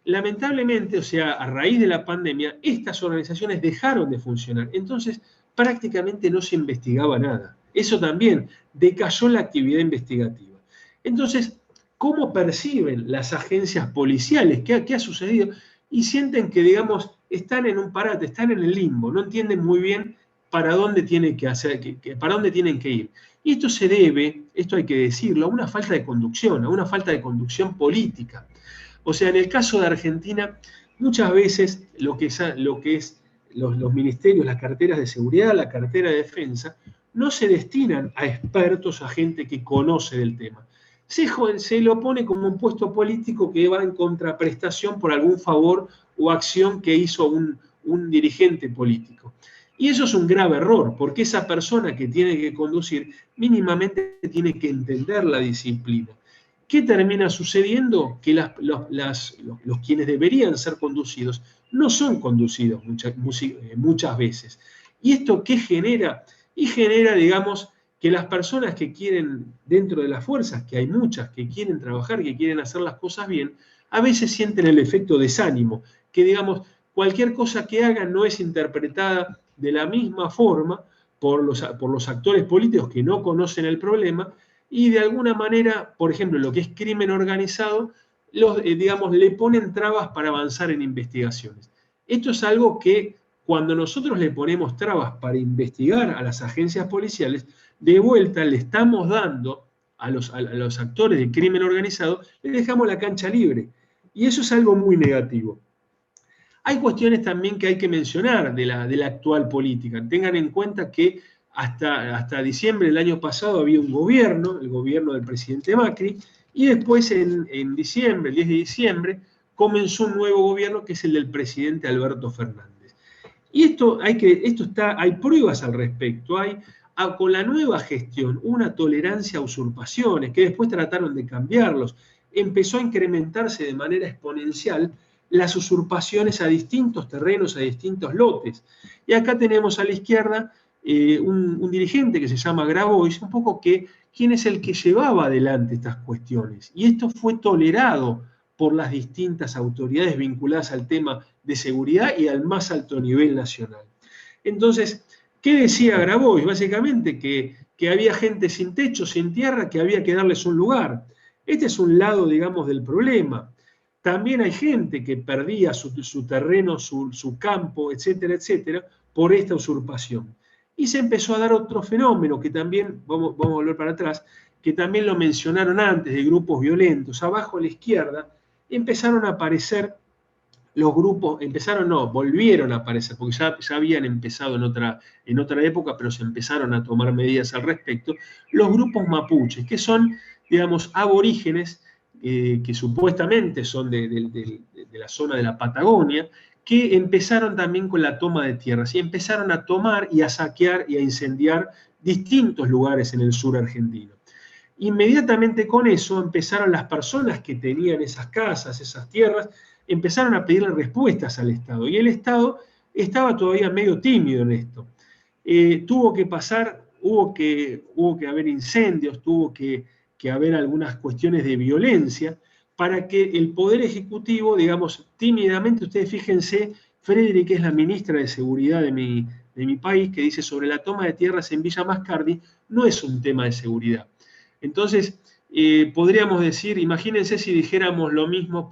Lamentablemente, o sea, a raíz de la pandemia, estas organizaciones dejaron de funcionar. Entonces, prácticamente no se investigaba nada. Eso también decayó la actividad investigativa. Entonces, ¿cómo perciben las agencias policiales? ¿Qué ha sucedido? Y sienten que, digamos, están en un parate, están en el limbo, no entienden muy bien para dónde tienen que ir. Y esto se debe, esto hay que decirlo, a una falta de conducción, a una falta de conducción política. O sea, en el caso de Argentina, muchas veces lo que es los ministerios, las carteras de seguridad, la cartera de defensa, no se destinan a expertos, a gente que conoce del tema. Se lo pone como un puesto político que va en contraprestación por algún favor o acción que hizo un dirigente político. Y eso es un grave error, porque esa persona que tiene que conducir mínimamente tiene que entender la disciplina. ¿Qué termina sucediendo? Que los quienes deberían ser conducidos no son conducidos muchas veces. ¿Y esto qué genera? Y genera, digamos, que las personas que quieren, dentro de las fuerzas, que hay muchas, que quieren trabajar, que quieren hacer las cosas bien, a veces sienten el efecto desánimo, que digamos, cualquier cosa que hagan no es interpretada de la misma forma por los actores políticos que no conocen el problema, y de alguna manera, por ejemplo, lo que es crimen organizado, digamos, le ponen trabas para avanzar en investigaciones. Esto es algo que cuando nosotros le ponemos trabas para investigar a las agencias policiales, de vuelta le estamos dando a los actores de crimen organizado, le dejamos la cancha libre. Y eso es algo muy negativo. Hay cuestiones también que hay que mencionar de la actual política. Tengan en cuenta que hasta diciembre del año pasado había un gobierno, el gobierno del presidente Macri, y después en diciembre, el 10 de diciembre, comenzó un nuevo gobierno que es el del presidente Alberto Fernández. Y hay pruebas al respecto. Con la nueva gestión, una tolerancia a usurpaciones, que después trataron de cambiarlos. Empezó a incrementarse de manera exponencial las usurpaciones a distintos terrenos, a distintos lotes. Y acá tenemos a la izquierda un dirigente que se llama Grabois, un poco quién es el que llevaba adelante estas cuestiones. Y esto fue tolerado por las distintas autoridades vinculadas al tema de seguridad y al más alto nivel nacional. Entonces, ¿qué decía Grabois? Básicamente que había gente sin techo, sin tierra, que había que darles un lugar. Este es un lado, digamos, del problema. También hay gente que perdía su terreno, su campo, etcétera, etcétera, por esta usurpación. Y se empezó a dar otro fenómeno que también, vamos a volver para atrás, que también lo mencionaron antes, de grupos violentos. Abajo a la izquierda empezaron a aparecer los grupos, volvieron a aparecer, porque ya habían empezado en otra época, pero se empezaron a tomar medidas al respecto, los grupos mapuches, que son, digamos, aborígenes, que supuestamente son de la zona de la Patagonia, que empezaron también con la toma de tierras, y empezaron a tomar y a saquear y a incendiar distintos lugares en el sur argentino. Inmediatamente con eso empezaron las personas que tenían esas casas, esas tierras, empezaron a pedirle respuestas al Estado. Y el Estado estaba todavía medio tímido en esto. Tuvo que haber incendios, tuvo que haber algunas cuestiones de violencia para que el Poder Ejecutivo, digamos, tímidamente, ustedes fíjense, Frederick es la ministra de Seguridad de mi país, que dice sobre la toma de tierras en Villa Mascardi, no es un tema de seguridad. Entonces, podríamos decir, imagínense si dijéramos lo mismo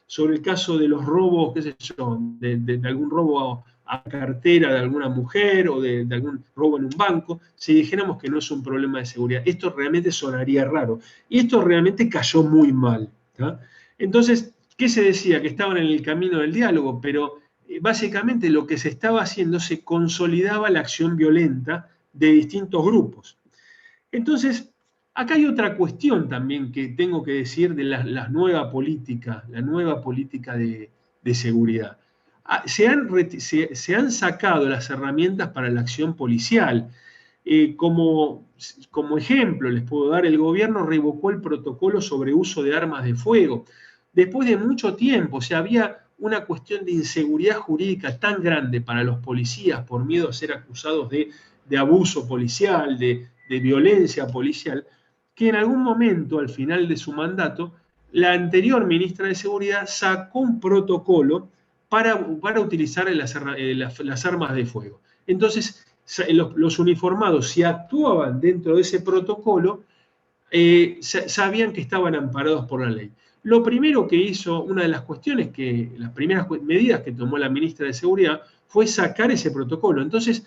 sobre el caso de los robos, qué sé yo, de algún robo a cartera de alguna mujer o de algún robo en un banco, si dijéramos que no es un problema de seguridad. Esto realmente sonaría raro. Y esto realmente cayó muy mal. ¿tá? Entonces, ¿qué se decía? Que estaban en el camino del diálogo, pero básicamente lo que se estaba haciendo, se consolidaba la acción violenta de distintos grupos. Entonces, acá hay otra cuestión también que tengo que decir de la nueva política de seguridad. Se han sacado las herramientas para la acción policial. Como ejemplo, les puedo dar, el gobierno revocó el protocolo sobre uso de armas de fuego. Después de mucho tiempo, había una cuestión de inseguridad jurídica tan grande para los policías por miedo a ser acusados de abuso policial, de violencia policial, que en algún momento, al final de su mandato, la anterior ministra de Seguridad sacó un protocolo para utilizar las armas de fuego. Entonces, los uniformados, si actuaban dentro de ese protocolo, sabían que estaban amparados por la ley. Lo primero que hizo, una de las las primeras medidas que tomó la ministra de Seguridad fue sacar ese protocolo. Entonces,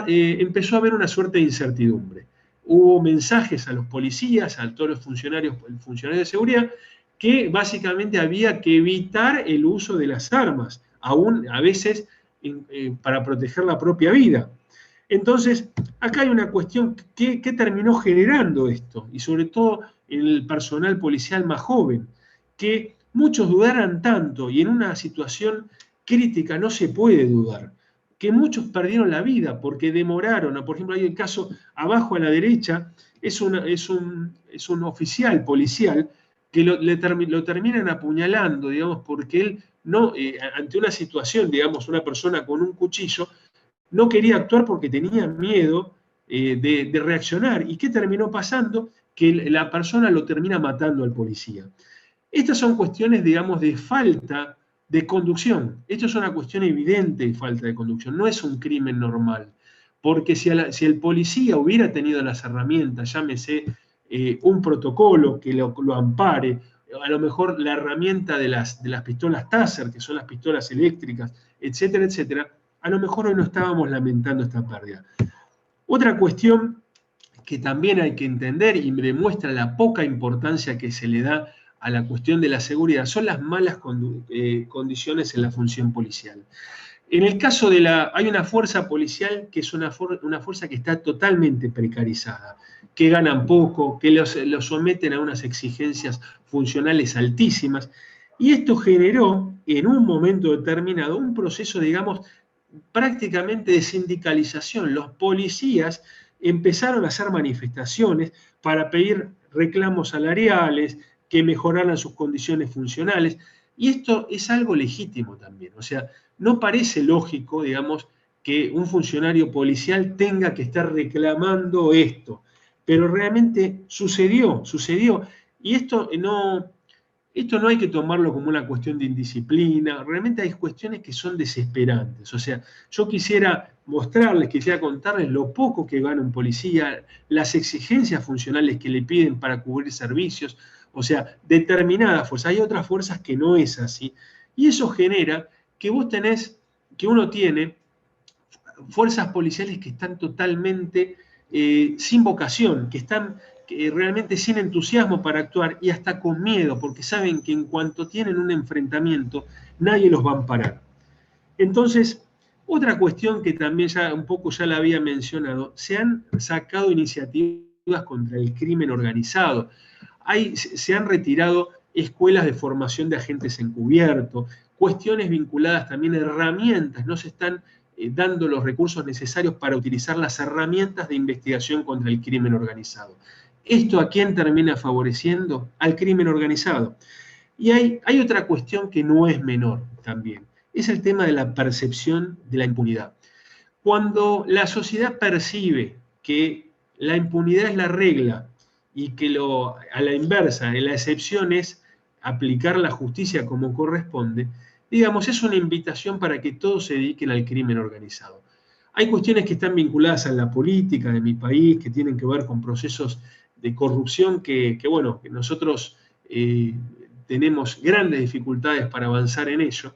empezó a haber una suerte de incertidumbre. Hubo mensajes a los policías, a todos los funcionarios de seguridad, que básicamente había que evitar el uso de las armas. Aún a veces para proteger la propia vida. Entonces, acá hay una cuestión que terminó generando esto, y sobre todo en el personal policial más joven, que muchos dudaran tanto, y en una situación crítica no se puede dudar, que muchos perdieron la vida porque demoraron. Por ejemplo, hay el caso abajo a la derecha, es un oficial policial que lo terminan apuñalando, digamos, porque él no, ante una situación, digamos, una persona con un cuchillo, no quería actuar porque tenía miedo de reaccionar. ¿Y qué terminó pasando? Que la persona lo termina matando al policía. Estas son cuestiones, digamos, de falta de conducción. Esto es una cuestión evidente de falta de conducción, no es un crimen normal. Porque si el policía hubiera tenido las herramientas, llámese un protocolo que lo ampare, a lo mejor la herramienta de las pistolas Taser, que son las pistolas eléctricas, etcétera, etcétera, a lo mejor hoy no estábamos lamentando esta pérdida. Otra cuestión que también hay que entender y demuestra la poca importancia que se le da a la cuestión de la seguridad son las malas condiciones en la función policial. En el caso hay una fuerza policial que es una fuerza que está totalmente precarizada, que ganan poco, que los someten a unas exigencias funcionales altísimas, y esto generó en un momento determinado un proceso, digamos, prácticamente de sindicalización. Los policías empezaron a hacer manifestaciones para pedir reclamos salariales, que mejoraran sus condiciones funcionales, y esto es algo legítimo también. O sea, no parece lógico, digamos, que un funcionario policial tenga que estar reclamando esto, pero realmente sucedió, y esto no hay que tomarlo como una cuestión de indisciplina, realmente hay cuestiones que son desesperantes. O sea, yo quisiera contarles lo poco que gana un policía, las exigencias funcionales que le piden para cubrir servicios, o sea, determinadas fuerzas. Hay otras fuerzas que no es así, y eso genera que uno tiene fuerzas policiales que están totalmente sin vocación, que están realmente sin entusiasmo para actuar y hasta con miedo, porque saben que en cuanto tienen un enfrentamiento, nadie los va a amparar. Entonces, otra cuestión que también ya un poco ya la había mencionado, se han sacado iniciativas contra el crimen organizado. Se han retirado escuelas de formación de agentes encubiertos, cuestiones vinculadas también a herramientas, no se están dando los recursos necesarios para utilizar las herramientas de investigación contra el crimen organizado. ¿Esto a quién termina favoreciendo? Al crimen organizado. Y hay otra cuestión que no es menor también, es el tema de la percepción de la impunidad. Cuando la sociedad percibe que la impunidad es la regla y que a la inversa, la excepción es aplicar la justicia como corresponde, digamos, es una invitación para que todos se dediquen al crimen organizado. Hay cuestiones que están vinculadas a la política de mi país, que tienen que ver con procesos de corrupción que nosotros tenemos grandes dificultades para avanzar en ello,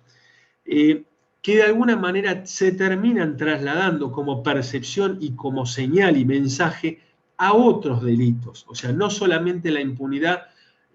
que de alguna manera se terminan trasladando como percepción y como señal y mensaje a otros delitos. O sea, no solamente la impunidad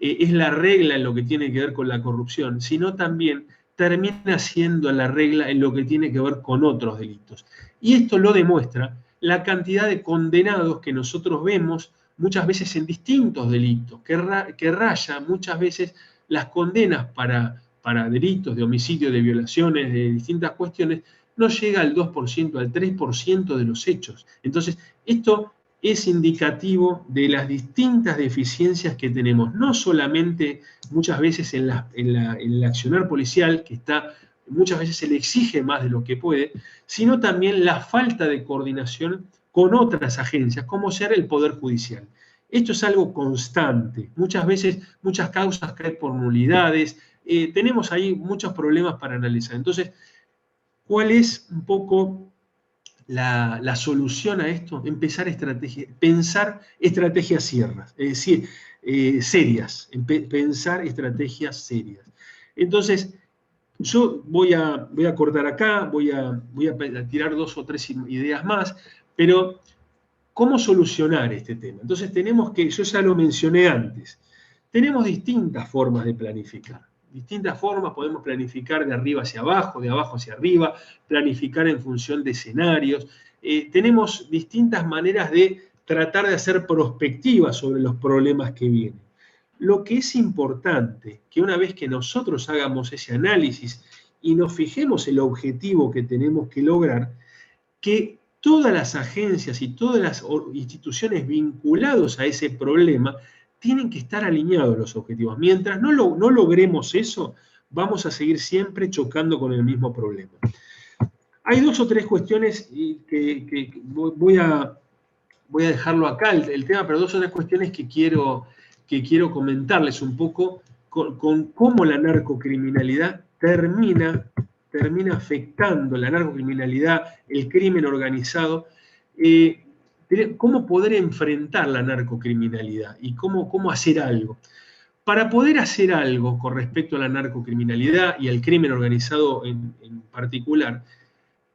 es la regla en lo que tiene que ver con la corrupción, sino también termina siendo la regla en lo que tiene que ver con otros delitos. Y esto lo demuestra la cantidad de condenados que nosotros vemos muchas veces en distintos delitos, que raya muchas veces las condenas para delitos de homicidio, de violaciones, de distintas cuestiones, no llega al 2%, al 3% de los hechos. Entonces, esto es indicativo de las distintas deficiencias que tenemos, no solamente muchas veces en el accionar policial, que muchas veces se le exige más de lo que puede, sino también la falta de coordinación con otras agencias, como ser el Poder Judicial. Esto es algo constante. Muchas veces, muchas causas caen por nulidades. Tenemos ahí muchos problemas para analizar. Entonces, ¿cuál es un poco la solución a esto? Pensar estrategias serias. Pensar estrategias serias. Entonces, yo voy a cortar acá, voy a tirar 2 o 3 ideas más, pero ¿cómo solucionar este tema? Entonces yo ya lo mencioné antes, tenemos distintas formas de planificar. distintas formas, podemos planificar de arriba hacia abajo, de abajo hacia arriba, planificar en función de escenarios. Tenemos distintas maneras de tratar de hacer prospectiva sobre los problemas que vienen. Lo que es importante, que una vez que nosotros hagamos ese análisis y nos fijemos el objetivo que tenemos que lograr, que todas las agencias y todas las instituciones vinculadas a ese problema tienen que estar alineados los objetivos. Mientras no logremos eso, vamos a seguir siempre chocando con el mismo problema. Hay 2 o 3 cuestiones que voy a dejarlo acá el tema, pero 2 o 3 cuestiones que quiero comentarles un poco con cómo la narcocriminalidad termina afectando, la narcocriminalidad, el crimen organizado, cómo poder enfrentar la narcocriminalidad y cómo hacer algo. Para poder hacer algo con respecto a la narcocriminalidad y al crimen organizado en particular,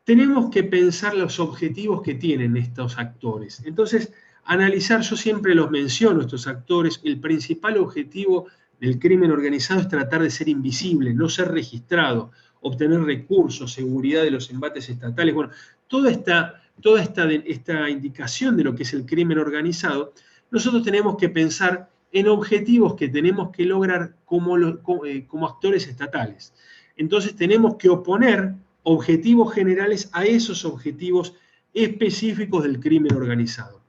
tenemos que pensar los objetivos que tienen estos actores. Entonces, analizar, yo siempre los menciono, estos actores, el principal objetivo del crimen organizado es tratar de ser invisible, no ser registrado, obtener recursos, seguridad de los embates estatales. Bueno, toda esta indicación de lo que es el crimen organizado, nosotros tenemos que pensar en objetivos que tenemos que lograr como actores estatales. Entonces tenemos que oponer objetivos generales a esos objetivos específicos del crimen organizado.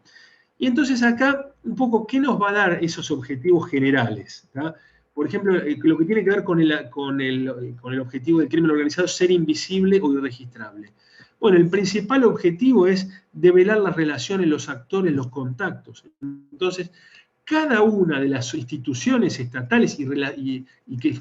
Y entonces acá, un poco, ¿qué nos va a dar esos objetivos generales? ¿Tá? Por ejemplo, lo que tiene que ver con el objetivo del crimen organizado, ser invisible o irregistrable. Bueno, el principal objetivo es develar las relaciones, los actores, los contactos. Entonces, cada una de las instituciones estatales y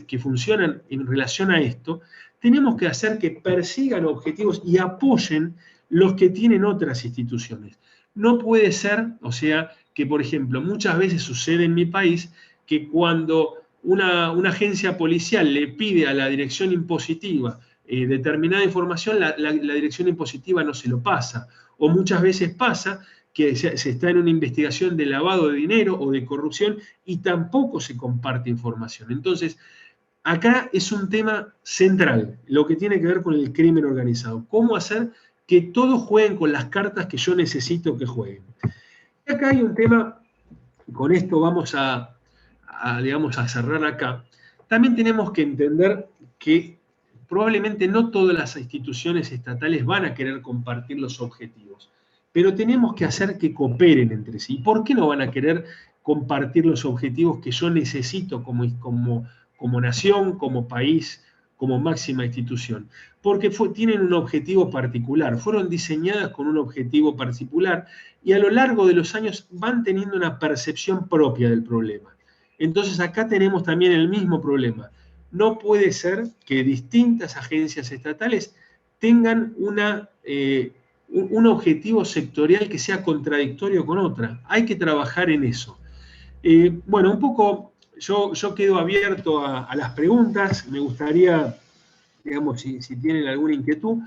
que funcionan en relación a esto, tenemos que hacer que persigan objetivos y apoyen los que tienen otras instituciones. No puede ser, o sea, que por ejemplo, muchas veces sucede en mi país que cuando una agencia policial le pide a la dirección impositiva determinada información, la dirección impositiva no se lo pasa. O muchas veces pasa que se está en una investigación de lavado de dinero o de corrupción y tampoco se comparte información. Entonces, acá es un tema central, lo que tiene que ver con el crimen organizado. ¿Cómo hacer que todos jueguen con las cartas que yo necesito que jueguen? Y acá hay un tema, con esto vamos digamos, a cerrar acá. También tenemos que entender que probablemente no todas las instituciones estatales van a querer compartir los objetivos, pero tenemos que hacer que cooperen entre sí. ¿Por qué no van a querer compartir los objetivos que yo necesito como nación, como país, como máxima institución? Porque tienen un objetivo particular, fueron diseñadas con un objetivo particular y a lo largo de los años van teniendo una percepción propia del problema. Entonces acá tenemos también el mismo problema. No puede ser que distintas agencias estatales tengan un objetivo sectorial que sea contradictorio con otra. Hay que trabajar en eso. Bueno, un poco yo quedo abierto a las preguntas. Me gustaría, digamos, si tienen alguna inquietud,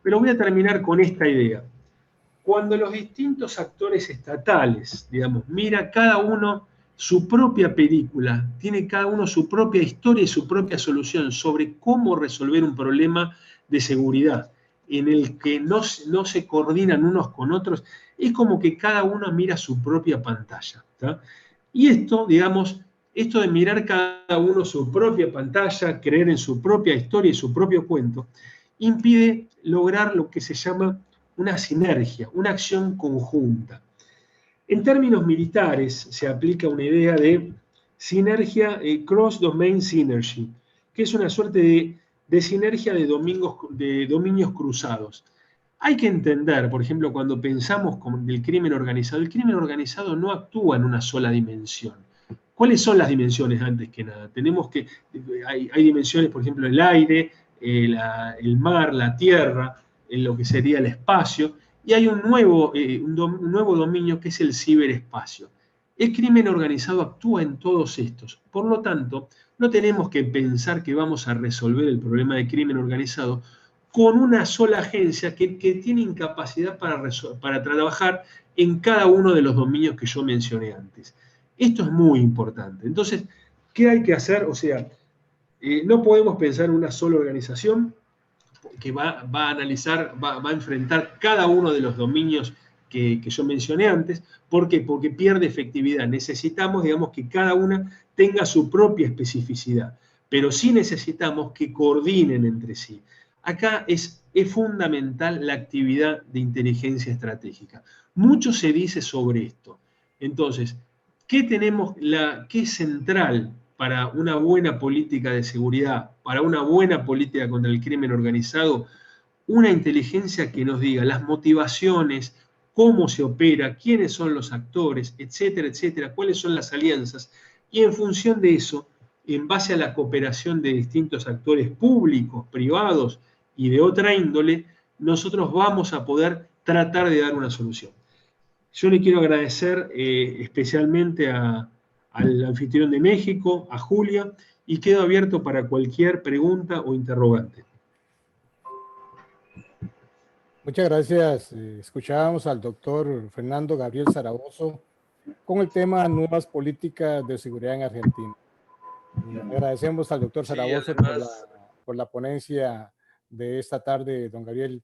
pero voy a terminar con esta idea. Cuando los distintos actores estatales, digamos, mira cada uno su propia película, tiene cada uno su propia historia y su propia solución sobre cómo resolver un problema de seguridad, en el que no se coordinan unos con otros, es como que cada uno mira su propia pantalla. ¿Tá? Y esto, digamos, esto de mirar cada uno su propia pantalla, creer en su propia historia y su propio cuento, impide lograr lo que se llama una sinergia, una acción conjunta. En términos militares se aplica una idea de sinergia, cross-domain synergy, que es una suerte de sinergia de dominios cruzados. Hay que entender, por ejemplo, cuando pensamos con el crimen organizado no actúa en una sola dimensión. ¿Cuáles son las dimensiones antes que nada? Hay dimensiones, por ejemplo, el aire, el mar, la tierra, lo que sería el espacio, y hay un nuevo dominio que es el ciberespacio. El crimen organizado actúa en todos estos. Por lo tanto, no tenemos que pensar que vamos a resolver el problema de crimen organizado con una sola agencia que tiene incapacidad para trabajar en cada uno de los dominios que yo mencioné antes. Esto es muy importante. Entonces, ¿qué hay que hacer? O sea, No podemos pensar en una sola organización que va a analizar, va a enfrentar cada uno de los dominios que yo mencioné antes. ¿Por qué? Porque pierde efectividad. Necesitamos, digamos, que cada una tenga su propia especificidad, pero sí necesitamos que coordinen entre sí. Acá es fundamental la actividad de inteligencia estratégica. Mucho se dice sobre esto. Entonces, ¿qué es central para una buena política de seguridad, para una buena política contra el crimen organizado? Una inteligencia que nos diga las motivaciones, cómo se opera, quiénes son los actores, etcétera, etcétera, cuáles son las alianzas. Y en función de eso, en base a la cooperación de distintos actores públicos, privados y de otra índole, nosotros vamos a poder tratar de dar una solución. Yo le quiero agradecer especialmente al anfitrión de México, a Julia, y quedo abierto para cualquier pregunta o interrogante. Muchas gracias. Escuchábamos al doctor Fernando Gabriel Zaragoza con el tema Nuevas políticas de seguridad en Argentina. Agradecemos al doctor Zaragoza por la ponencia de esta tarde, don Gabriel.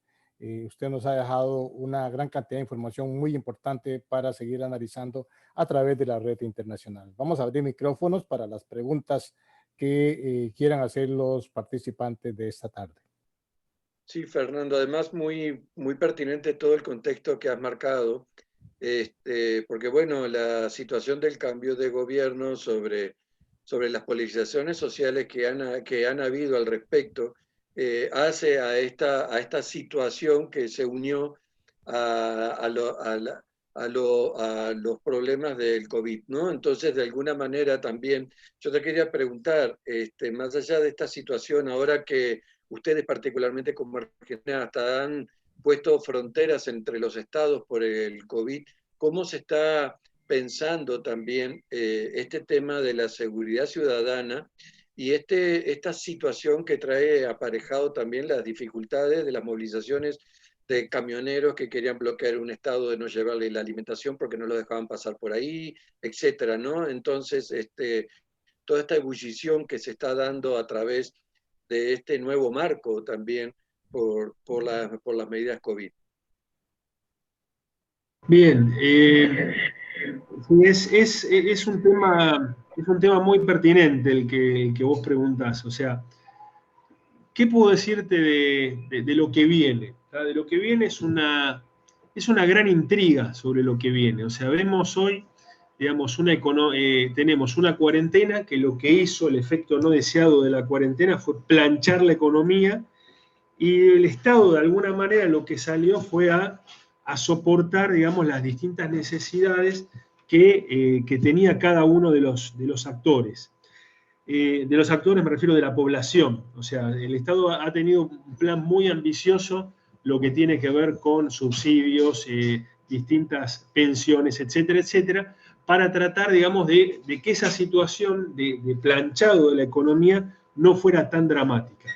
Usted nos ha dejado una gran cantidad de información muy importante para seguir analizando a través de la red internacional. Vamos a abrir micrófonos para las preguntas que quieran hacer los participantes de esta tarde. Sí, Fernando, además muy pertinente todo el contexto que has marcado, porque bueno, la situación del cambio de gobierno sobre las politizaciones sociales que han habido al respecto, hace a esta situación que se unió a los problemas del COVID, ¿no? Entonces, de alguna manera también, yo te quería preguntar, más allá de esta situación, ahora que ustedes particularmente como Argentina hasta han puesto fronteras entre los estados por el COVID, ¿cómo se está pensando también este tema de la seguridad ciudadana y esta situación que trae aparejado también las dificultades de las movilizaciones de camioneros que querían bloquear un estado de no llevarle la alimentación porque no lo dejaban pasar por ahí, etcétera, ¿no? Entonces, toda esta ebullición que se está dando a través de este nuevo marco también por las medidas COVID. Bien, es un tema muy pertinente el que vos preguntás. O sea, ¿qué puedo decirte de lo que viene? De lo que viene es una gran intriga sobre lo que viene. O sea, vemos hoy, digamos, tenemos una cuarentena que lo que hizo, el efecto no deseado de la cuarentena fue planchar la economía, y el Estado de alguna manera lo que salió fue a soportar, digamos, las distintas necesidades que tenía cada uno de los actores. De los actores me refiero de la población. O sea, el Estado ha tenido un plan muy ambicioso, lo que tiene que ver con subsidios, distintas pensiones, etcétera, etcétera, para tratar, digamos, de que esa situación de planchado de la economía no fuera tan dramática.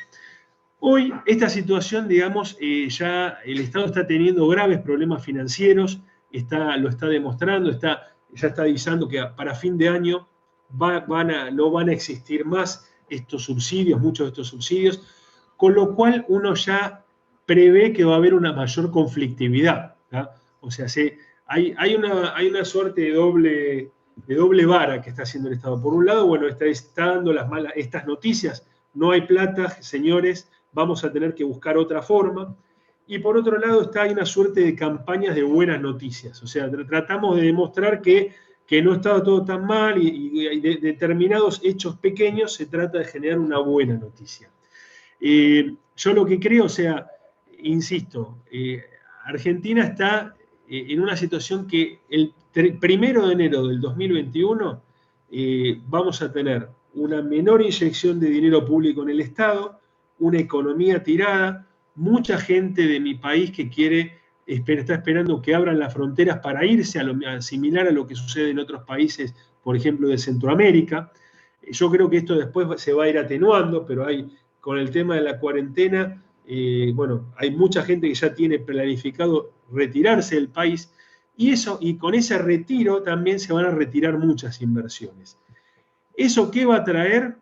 Hoy esta situación, digamos, ya el Estado está teniendo graves problemas financieros, lo está demostrando, ya está avisando que para fin de año no van a existir más estos subsidios, muchos de estos subsidios, con lo cual uno ya prevé que va a haber una mayor conflictividad, ¿tá? O sea, hay una suerte de doble vara que está haciendo el Estado. Por un lado, bueno, está dando estas noticias: no hay plata, señores, vamos a tener que buscar otra forma. Y por otro lado hay una suerte de campañas de buenas noticias. O sea, tratamos de demostrar que no estaba todo tan mal, y de determinados hechos pequeños se trata de generar una buena noticia. Yo lo que creo, o sea, insisto, Argentina está en una situación que el 1 de enero del 2021 vamos a tener una menor inyección de dinero público en el Estado, una economía tirada, mucha gente de mi país que está esperando que abran las fronteras para irse, similar a lo que sucede en otros países, por ejemplo, de Centroamérica. Yo creo que esto después se va a ir atenuando, pero con el tema de la cuarentena, bueno, hay mucha gente que ya tiene planificado retirarse del país, y con ese retiro también se van a retirar muchas inversiones. ¿Eso qué va a traer?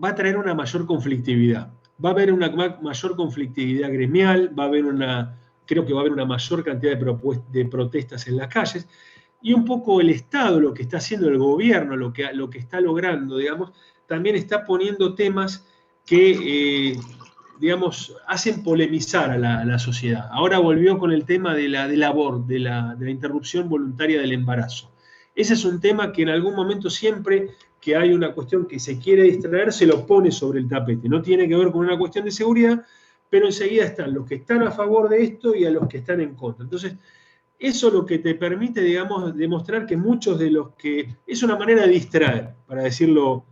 va a traer una mayor conflictividad. Va a haber una mayor conflictividad gremial, creo que va a haber una mayor cantidad de protestas en las calles, y un poco el Estado, lo que está haciendo el gobierno, lo que está logrando, digamos, también está poniendo temas que, digamos, hacen polemizar a la sociedad. Ahora volvió con el tema del aborto, de la interrupción voluntaria del embarazo. Ese es un tema que en algún momento siempre que hay una cuestión que se quiere distraer, se lo pone sobre el tapete. No tiene que ver con una cuestión de seguridad, pero enseguida están los que están a favor de esto y a los que están en contra. Entonces, eso lo que te permite, digamos, demostrar que muchos de los que... Es una manera de distraer, para decirlo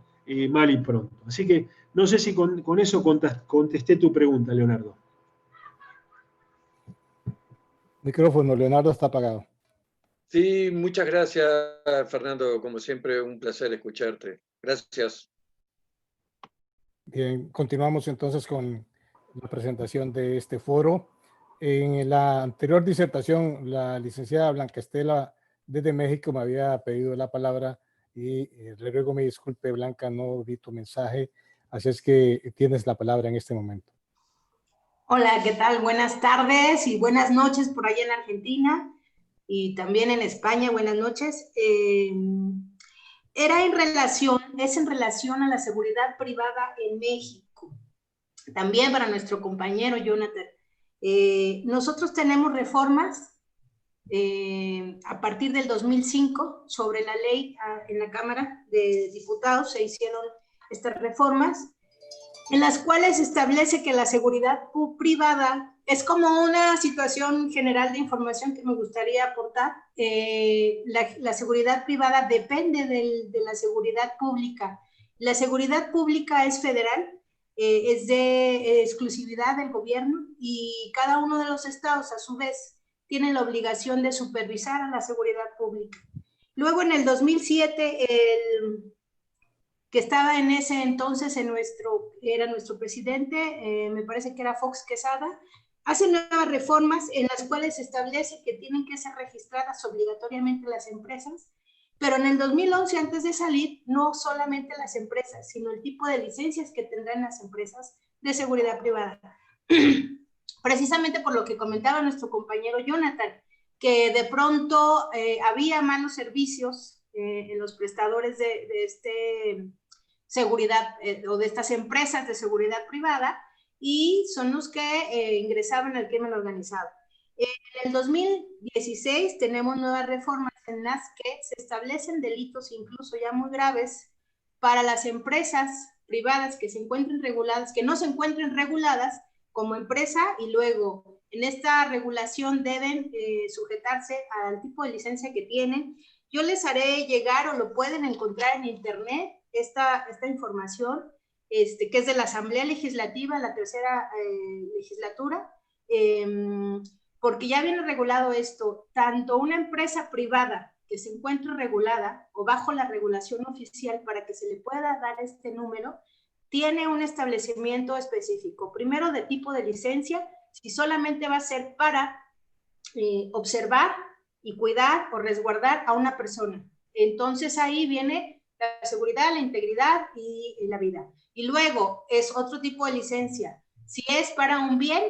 mal y pronto. Así que no sé si con eso contesté tu pregunta, Leonardo. Micrófono, Leonardo está apagado. Sí, muchas gracias, Fernando. Como siempre, un placer escucharte. Gracias. Bien, continuamos entonces con la presentación de este foro. En la anterior disertación, la licenciada Blanca Estela desde México me había pedido la palabra y le ruego me disculpe, Blanca, no vi tu mensaje, así es que tienes la palabra en este momento. Hola, ¿qué tal? Buenas tardes y buenas noches por allá en Argentina y también en España, buenas noches. Es en relación a la seguridad privada en México. También para nuestro compañero Jonathan. Nosotros tenemos reformas a partir del 2005 sobre la ley en la Cámara de Diputados, se hicieron estas reformas en las cuales se establece que la seguridad privada es como una situación general de información que me gustaría aportar. La seguridad privada depende de la seguridad pública. La seguridad pública es federal, es de exclusividad del gobierno y cada uno de los estados a su vez tiene la obligación de supervisar a la seguridad pública. Luego en el 2007 que estaba en ese entonces era nuestro presidente, me parece que era Fox Quesada, hace nuevas reformas en las cuales se establece que tienen que ser registradas obligatoriamente las empresas, pero en el 2011, antes de salir, no solamente las empresas, sino el tipo de licencias que tendrán las empresas de seguridad privada. Precisamente por lo que comentaba nuestro compañero Jonathan, que de pronto había malos servicios en los prestadores de seguridad o de estas empresas de seguridad privada y son los que ingresaban al crimen organizado. En el 2016 tenemos nuevas reformas en las que se establecen delitos incluso ya muy graves para las empresas privadas que se encuentren reguladas, que no se encuentren reguladas como empresa y luego en esta regulación deben sujetarse al tipo de licencia que tienen. Yo les haré llegar o lo pueden encontrar en internet esta información, que es de la Asamblea Legislativa, la tercera legislatura, porque ya viene regulado esto, tanto una empresa privada que se encuentre regulada o bajo la regulación oficial para que se le pueda dar este número, tiene un establecimiento específico, primero de tipo de licencia, si solamente va a ser para observar y cuidar o resguardar a una persona. Entonces ahí viene la seguridad, la integridad y la vida. Y luego es otro tipo de licencia. Si es para un bien,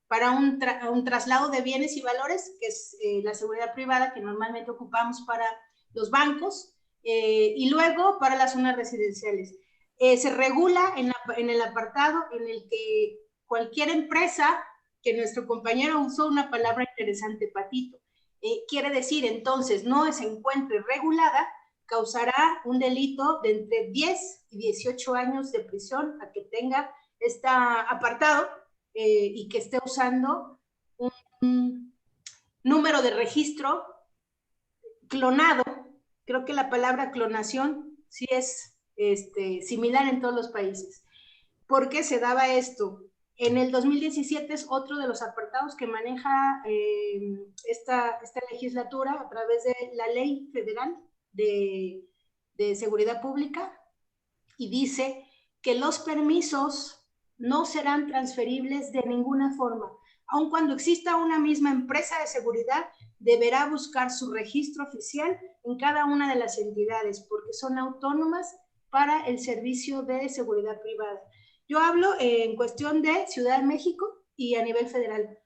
para un traslado de bienes y valores, que es la seguridad privada que normalmente ocupamos para los bancos, y luego para las zonas residenciales. Se regula en el apartado en el que cualquier empresa, que nuestro compañero usó una palabra interesante, patito, quiere decir entonces no se encuentre regulada, causará un delito de entre 10 y 18 años de prisión a que tenga este apartado y que esté usando un número de registro clonado. Creo que la palabra clonación sí es similar en todos los países. ¿Por qué se daba esto? En el 2017 es otro de los apartados que maneja esta legislatura a través de la Ley Federal de Seguridad Pública y dice que los permisos no serán transferibles de ninguna forma. Aun cuando exista una misma empresa de seguridad, deberá buscar su registro oficial en cada una de las entidades porque son autónomas para el servicio de seguridad privada. Yo hablo en cuestión de Ciudad de México y a nivel federal.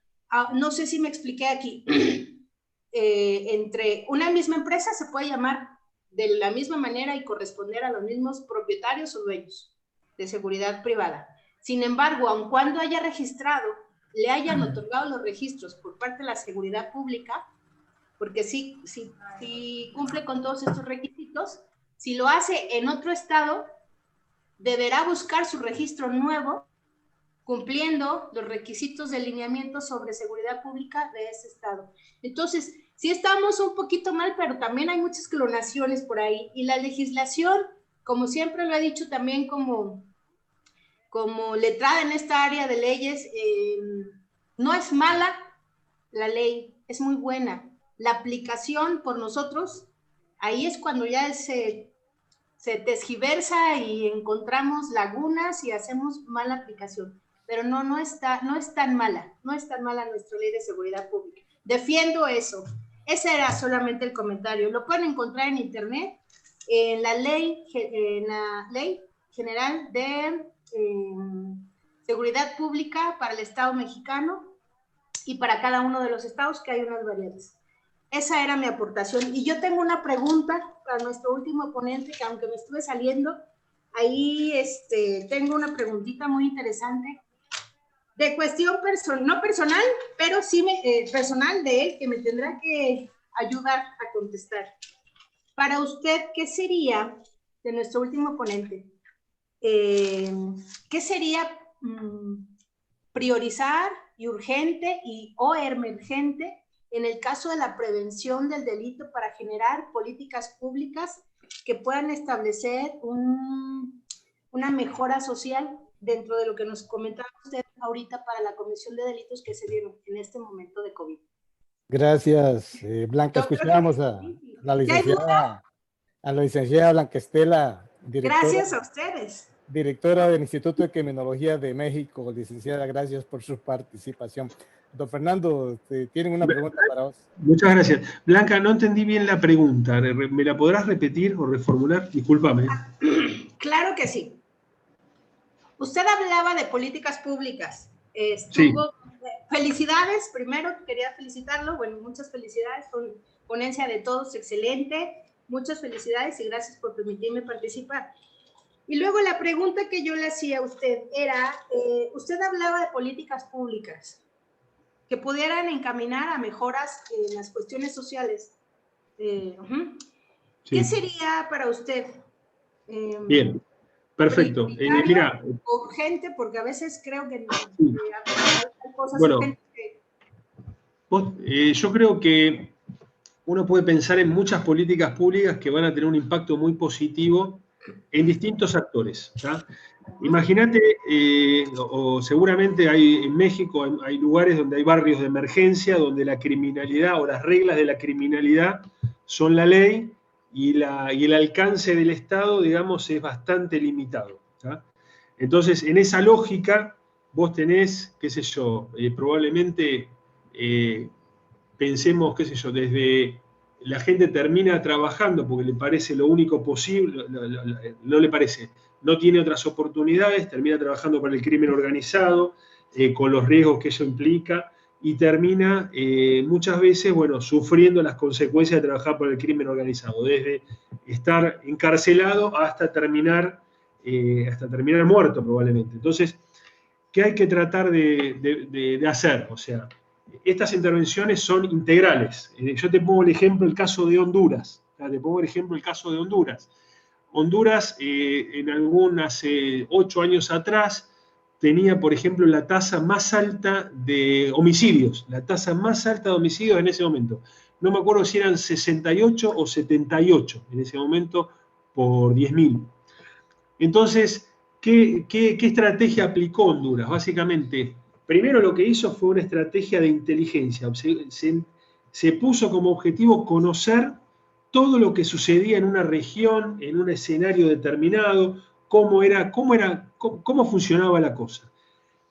No sé si me expliqué aquí. Entre una misma empresa se puede llamar de la misma manera y corresponder a los mismos propietarios o dueños de seguridad privada. Sin embargo, aun cuando haya registrado, le hayan otorgado los registros por parte de la seguridad pública, porque sí cumple con todos estos requisitos, si lo hace en otro estado, deberá buscar su registro nuevo, cumpliendo los requisitos de lineamiento sobre seguridad pública de ese estado. Entonces, sí estamos un poquito mal, pero también hay muchas clonaciones por ahí. Y la legislación, como siempre lo he dicho también como letrada en esta área de leyes, no es mala la ley, es muy buena. La aplicación por nosotros, ahí es cuando ya se tergiversa y encontramos lagunas y hacemos mala aplicación. Pero no es tan mala nuestra ley de seguridad pública. Defiendo eso. Ese era solamente el comentario. Lo pueden encontrar en internet, en la ley general de seguridad pública para el Estado mexicano y para cada uno de los estados, que hay unas variables. Esa era mi aportación. Y yo tengo una pregunta para nuestro último ponente, que aunque me estuve saliendo, ahí tengo una preguntita muy interesante de cuestión no personal, pero sí personal de él, que me tendrá que ayudar a contestar. Para usted, ¿qué sería, de nuestro último ponente, qué sería priorizar y urgente o emergente en el caso de la prevención del delito para generar políticas públicas que puedan establecer una mejora social dentro de lo que nos comentaba usted ahorita para la comisión de delitos que se dieron en este momento de COVID? Gracias, Blanca. Escuchábamos a la licenciada Blanca Estela, gracias a ustedes. Directora del Instituto de Criminología de México. Licenciada, gracias por su participación. Don Fernando, tienen una pregunta para vos. Muchas gracias. Blanca, no entendí bien la pregunta. ¿Me la podrás repetir o reformular? Discúlpame. Claro que sí. Usted hablaba de políticas públicas. Sí. Felicidades, primero quería felicitarlo. Bueno, muchas felicidades. Ponencia de todos, excelente. Muchas felicidades y gracias por permitirme participar. Y luego la pregunta que yo le hacía a usted era, usted hablaba de políticas públicas que pudieran encaminar a mejoras en las cuestiones sociales. Sí. ¿Qué sería para usted? Bien, perfecto. Mira, urgente, porque a veces creo que hay cosas urgentes que... yo creo que uno puede pensar en muchas políticas públicas que van a tener un impacto muy positivo en distintos actores. ¿Ya? Imagínate, o seguramente en México hay lugares donde hay barrios de emergencia, donde la criminalidad o las reglas de la criminalidad son la ley y el alcance del Estado, digamos, es bastante limitado. ¿Ya? Entonces, en esa lógica, vos tenés, qué sé yo, probablemente pensemos, qué sé yo, desde... La gente termina trabajando porque le parece lo único posible, no le parece, no tiene otras oportunidades, termina trabajando para el crimen organizado, con los riesgos que eso implica, y termina muchas veces, bueno, sufriendo las consecuencias de trabajar por el crimen organizado, desde estar encarcelado hasta terminar muerto probablemente. Entonces, ¿qué hay que tratar de hacer? O sea, estas intervenciones son integrales. Yo te pongo el caso de Honduras. Honduras, hace 8 años atrás, tenía, por ejemplo, la tasa más alta de homicidios. La tasa más alta de homicidios en ese momento. No me acuerdo si eran 68 o 78 en ese momento por 10.000. Entonces, ¿qué estrategia aplicó Honduras? Básicamente, primero lo que hizo fue una estrategia de inteligencia. Se puso como objetivo conocer todo lo que sucedía en una región, en un escenario determinado, cómo funcionaba la cosa.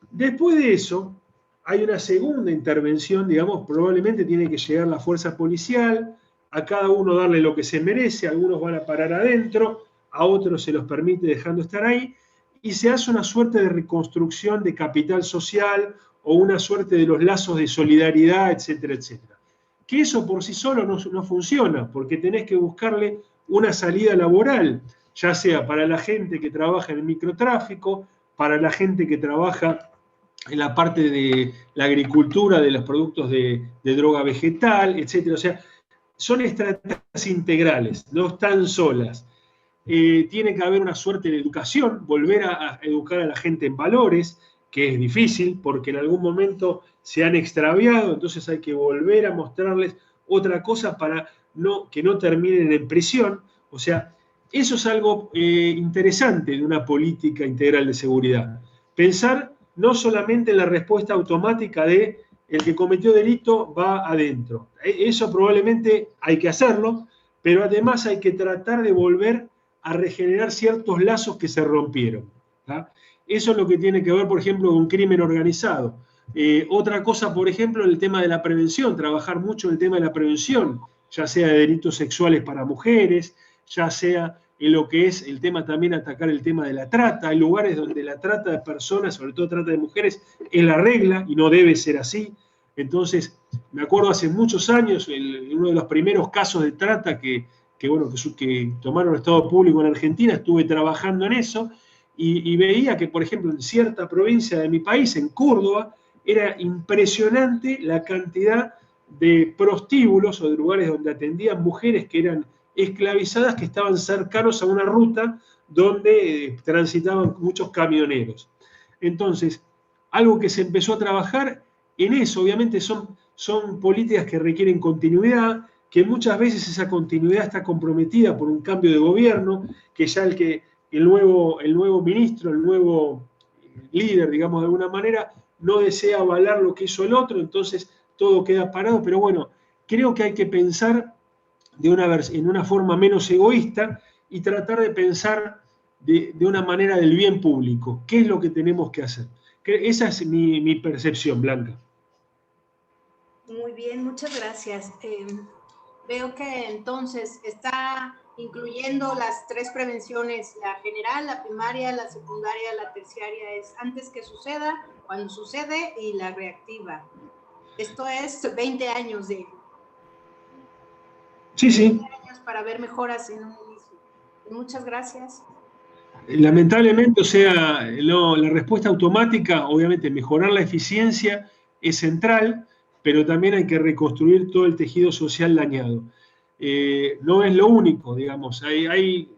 Después de eso, hay una segunda intervención, digamos, probablemente tiene que llegar la fuerza policial, a cada uno darle lo que se merece, algunos van a parar adentro, a otros se los permite dejando estar ahí, y se hace una suerte de reconstrucción de capital social o una suerte de los lazos de solidaridad, etcétera, etcétera. Que eso por sí solo no funciona, porque tenés que buscarle una salida laboral, ya sea para la gente que trabaja en el microtráfico, para la gente que trabaja en la parte de la agricultura, de los productos de droga vegetal, etcétera. O sea, son estrategias integrales, no están solas. Tiene que haber una suerte de educación, volver a educar a la gente en valores, que es difícil porque en algún momento se han extraviado, entonces hay que volver a mostrarles otra cosa para que no terminen en prisión. O sea, eso es algo interesante de una política integral de seguridad. Pensar no solamente en la respuesta automática de el que cometió delito va adentro. Eso probablemente hay que hacerlo, pero además hay que tratar de volver a regenerar ciertos lazos que se rompieron. ¿tá? Eso es lo que tiene que ver, por ejemplo, con un crimen organizado. Otra cosa, por ejemplo, el tema de la prevención, trabajar mucho en el tema de la prevención, ya sea de delitos sexuales para mujeres, ya sea en lo que es el tema también atacar el tema de la trata. Hay lugares donde la trata de personas, sobre todo trata de mujeres, es la regla y no debe ser así. Entonces, me acuerdo hace muchos años, uno de los primeros casos de trata que tomaron estado público en Argentina, estuve trabajando en eso y veía que, por ejemplo, en cierta provincia de mi país, en Córdoba, era impresionante la cantidad de prostíbulos o de lugares donde atendían mujeres que eran esclavizadas, que estaban cercanos a una ruta donde transitaban muchos camioneros. Entonces, algo que se empezó a trabajar en eso, obviamente son políticas que requieren continuidad, que muchas veces esa continuidad está comprometida por un cambio de gobierno, que ya el nuevo ministro, el nuevo líder, digamos de alguna manera, no desea avalar lo que hizo el otro, entonces todo queda parado, pero bueno, creo que hay que pensar en una forma menos egoísta y tratar de pensar de una manera del bien público. ¿Qué es lo que tenemos que hacer? Esa es mi percepción, Blanca. Muy bien, muchas gracias. Veo que entonces está incluyendo las tres prevenciones, la general, la primaria, la secundaria, la terciaria, es antes que suceda, cuando sucede y la reactiva. Esto es 20 años de... Sí, 20 años para ver mejoras en un inicio. Muchas gracias. Lamentablemente, o sea, la respuesta automática, obviamente mejorar la eficiencia es central, pero también hay que reconstruir todo el tejido social dañado. No es lo único, digamos,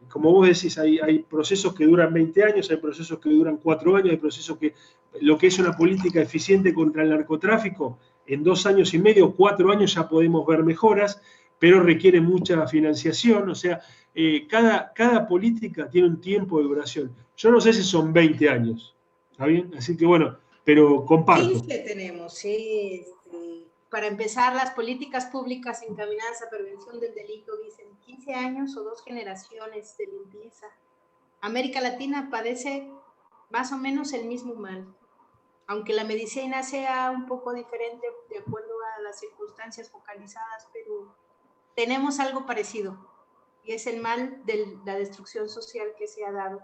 como vos decís, hay procesos que duran 20 años, hay procesos que duran 4 años, hay procesos lo que es una política eficiente contra el narcotráfico, en 2 años y medio, 4 años ya podemos ver mejoras, pero requiere mucha financiación, o sea, cada política tiene un tiempo de duración. Yo no sé si son 20 años, ¿está bien? Así que bueno, pero comparto. 15 tenemos, sí. Para empezar, las políticas públicas encaminadas a prevención del delito dicen 15 años o 2 generaciones de limpieza. América Latina padece más o menos el mismo mal, aunque la medicina sea un poco diferente de acuerdo a las circunstancias focalizadas, pero tenemos algo parecido, y es el mal de la destrucción social que se ha dado.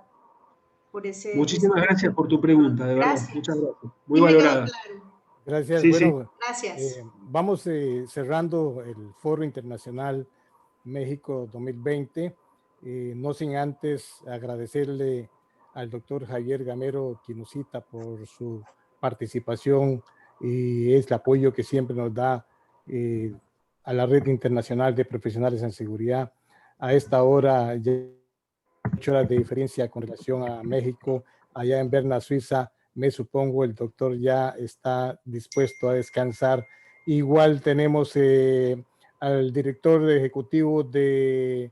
Muchísimas gracias por tu pregunta, de verdad. Muchas gracias. Muy sí, valorada. Claro. Gracias. Sí, bueno, sí. Gracias. Vamos cerrando el Foro Internacional México 2020, no sin antes agradecerle al doctor Javier Gamero Quinusita por su participación y es el apoyo que siempre nos da a la Red Internacional de Profesionales en Seguridad. A esta hora, ya 8 horas de diferencia con relación a México, allá en Berna, Suiza, me supongo el doctor ya está dispuesto a descansar. Igual tenemos al director ejecutivo de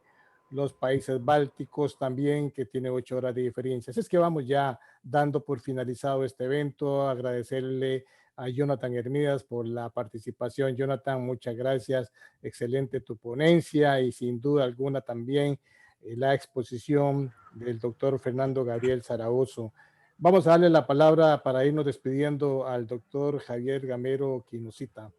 los países bálticos también, que tiene 8 horas de diferencia. Así es que vamos ya dando por finalizado este evento, agradecerle a Jonathan Hermídas por la participación. Jonathan, muchas gracias, excelente tu ponencia y sin duda alguna también la exposición del doctor Fernando Gabriel Zaragoza. Vamos a darle la palabra para irnos despidiendo al doctor Javier Gamero Quinusita.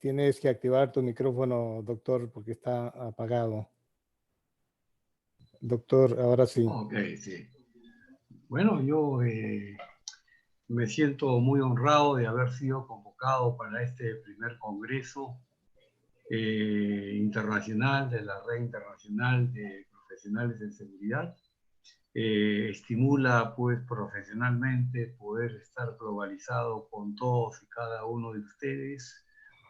tienes que activar tu micrófono, doctor, porque está apagado. Doctor, ahora sí. Ok, sí. Bueno, yo me siento muy honrado de haber sido convocado para este primer congreso internacional de la Red Internacional de Profesionales en Seguridad. Estimula pues profesionalmente poder estar globalizado con todos y cada uno de ustedes.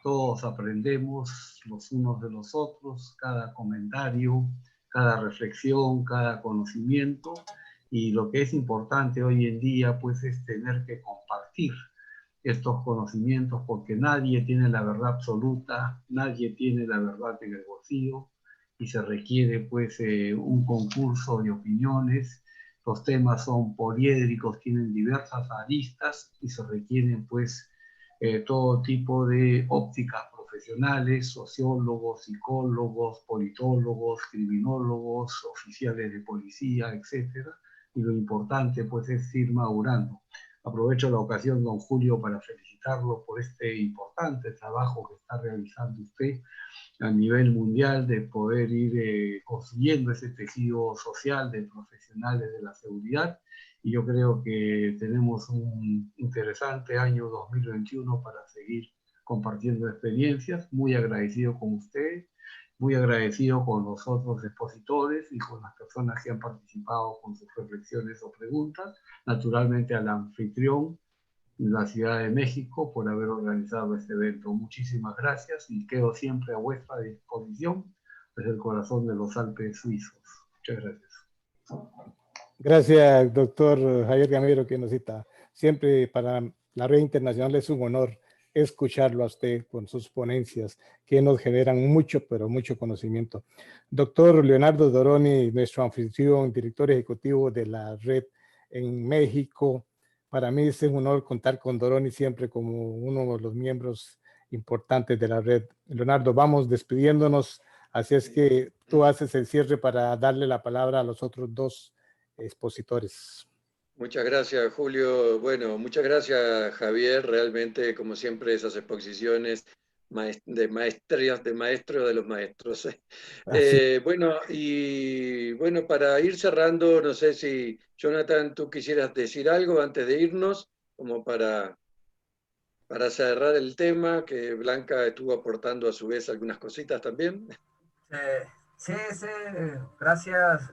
Todos aprendemos los unos de los otros, cada comentario, cada reflexión, cada conocimiento, y lo que es importante hoy en día pues es tener que compartir estos conocimientos, porque nadie tiene la verdad absoluta, nadie tiene la verdad en el bolsillo, y se requiere pues un concurso de opiniones. Los temas son poliédricos, tienen diversas aristas y se requieren pues todo tipo de ópticas profesionales, sociólogos, psicólogos, politólogos, criminólogos, oficiales de policía, etc. Y lo importante pues es ir madurando. Aprovecho la ocasión, don Julio, para felicitarlo por este importante trabajo que está realizando usted a nivel mundial, de poder ir construyendo ese tejido social de profesionales de la seguridad. Y yo creo que tenemos un interesante año 2021 para seguir compartiendo experiencias. Muy agradecido con usted, muy agradecido con los otros expositores y con las personas que han participado con sus reflexiones o preguntas. Naturalmente al anfitrión, la Ciudad de México, por haber organizado este evento. Muchísimas gracias y quedo siempre a vuestra disposición desde el corazón de los Alpes suizos. Muchas gracias. Gracias, doctor Javier Gamero, que nos cita. Siempre para la Red Internacional es un honor escucharlo a usted con sus ponencias, que nos generan mucho, pero mucho conocimiento. Doctor Leonardo Doroni, nuestro anfitrión, director ejecutivo de la Red en México. Para mí es un honor contar con Doroni siempre como uno de los miembros importantes de la red. Leonardo, vamos despidiéndonos, así es que tú haces el cierre para darle la palabra a los otros dos expositores. Muchas gracias, Julio. Bueno, muchas gracias, Javier. Realmente, como siempre, esas exposiciones de maestros de los maestros. Bueno, y bueno, para ir cerrando, no sé si, Jonathan, tú quisieras decir algo antes de irnos, como para cerrar el tema, que Blanca estuvo aportando a su vez algunas cositas también. Sí, gracias,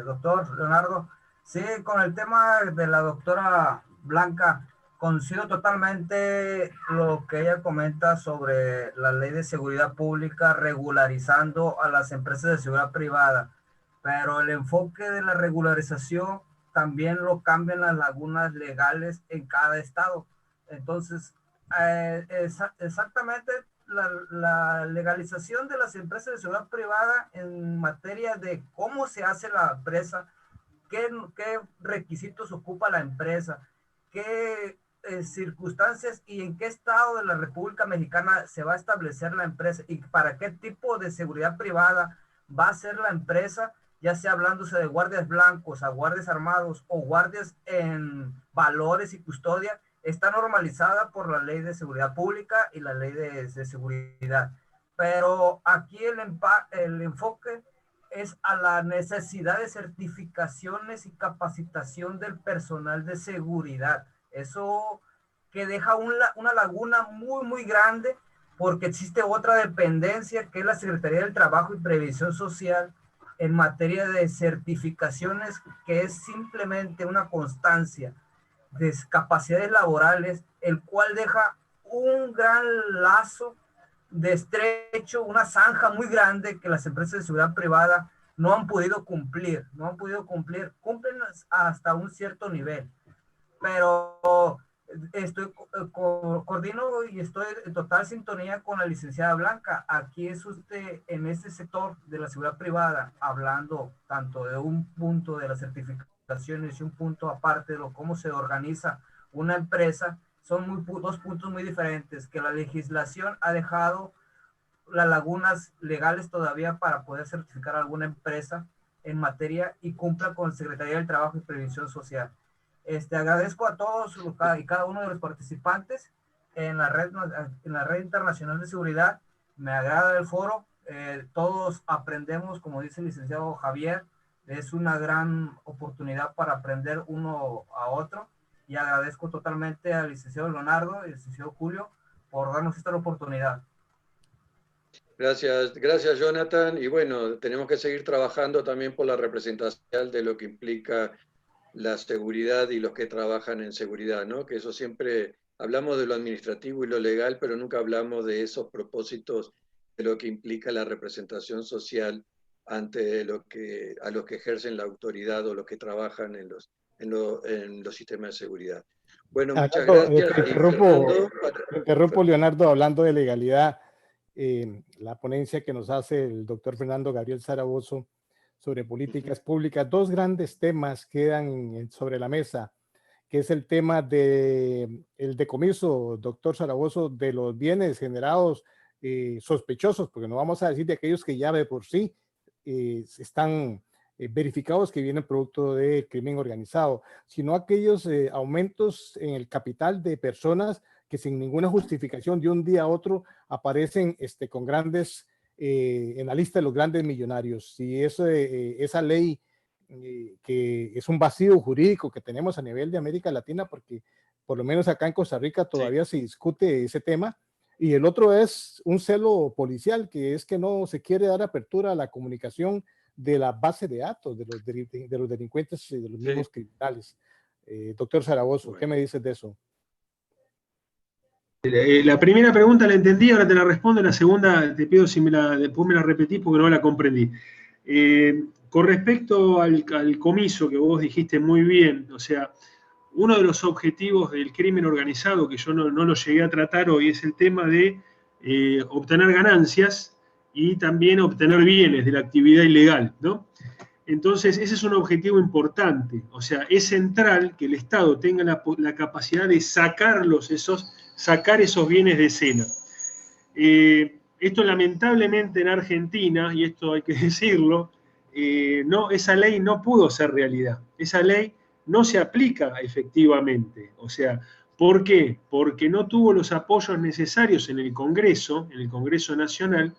doctor Leonardo. Sí, con el tema de la doctora Blanca, coincido totalmente lo que ella comenta sobre la ley de seguridad pública regularizando a las empresas de seguridad privada, pero el enfoque de la regularización también lo cambian las lagunas legales en cada estado. Entonces, exactamente la legalización de las empresas de seguridad privada en materia de cómo se hace la empresa, qué requisitos ocupa la empresa, qué circunstancias y en qué estado de la República Mexicana se va a establecer la empresa y para qué tipo de seguridad privada va a ser la empresa, ya sea hablándose de guardias blancos, a guardias armados o guardias en valores y custodia. Está normalizada por la ley de seguridad pública y la ley de seguridad. Pero aquí el enfoque es a la necesidad de certificaciones y capacitación del personal de seguridad. Eso que deja una laguna muy, muy grande, porque existe otra dependencia que es la Secretaría del Trabajo y Previsión Social en materia de certificaciones, que es simplemente una constancia de capacidades laborales, el cual deja un gran lazo de estrecho, una zanja muy grande que las empresas de seguridad privada no han podido cumplir, cumplen hasta un cierto nivel, pero coordino y estoy en total sintonía con la licenciada Blanca. Aquí es usted en este sector de la seguridad privada, hablando tanto de un punto de las certificaciones y un punto aparte de cómo se organiza una empresa. Son dos puntos muy diferentes, que la legislación ha dejado las lagunas legales todavía para poder certificar alguna empresa en materia y cumpla con la Secretaría del Trabajo y Previsión Social. Agradezco a todos y cada uno de los participantes. en la red internacional de seguridad. Me agrada el foro, todos aprendemos, como dice el licenciado Javier, es una gran oportunidad para aprender uno a otro, y agradezco totalmente al licenciado Leonardo y al licenciado Julio por darnos esta oportunidad. Gracias, gracias Jonathan. Y bueno, tenemos que seguir trabajando también por la representación de lo que implica la seguridad y los que trabajan en seguridad, ¿no? Que eso siempre hablamos de lo administrativo y lo legal, pero nunca hablamos de esos propósitos de lo que implica la representación social ante a los que ejercen la autoridad o los que trabajan en los sistemas de seguridad. Bueno, muchas gracias. Interrumpo, Leonardo, hablando de legalidad. La ponencia que nos hace el doctor Fernando Gabriel Zaragoza sobre políticas públicas, dos grandes temas quedan sobre la mesa, que es el tema del decomiso, doctor Zaragoza, de los bienes generados sospechosos, porque no vamos a decir de aquellos que ya de por sí están verificados que vienen producto del crimen organizado, sino aquellos aumentos en el capital de personas que sin ninguna justificación de un día a otro aparecen con grandes, en la lista de los grandes millonarios. Y esa ley que es un vacío jurídico que tenemos a nivel de América Latina, porque por lo menos acá en Costa Rica todavía se discute ese tema. Y el otro es un celo policial, que es que no se quiere dar apertura a la comunicación de la base de datos de los delincuentes y de los mismos criminales. Doctor Zaragoza, ¿qué me dices de eso? La primera pregunta la entendí, ahora te la respondo. La segunda te pido si después me la repetís porque no la comprendí. Con respecto al comiso que vos dijiste muy bien, o sea, uno de los objetivos del crimen organizado, que yo no lo llegué a tratar hoy, es el tema de obtener ganancias y también obtener bienes de la actividad ilegal, ¿no? Entonces, ese es un objetivo importante. O sea, es central que el Estado tenga la capacidad de sacar esos bienes de escena. Esto lamentablemente en Argentina, y esto hay que decirlo, esa ley no pudo ser realidad. Esa ley no se aplica efectivamente. O sea, ¿por qué? Porque no tuvo los apoyos necesarios en el Congreso Nacional,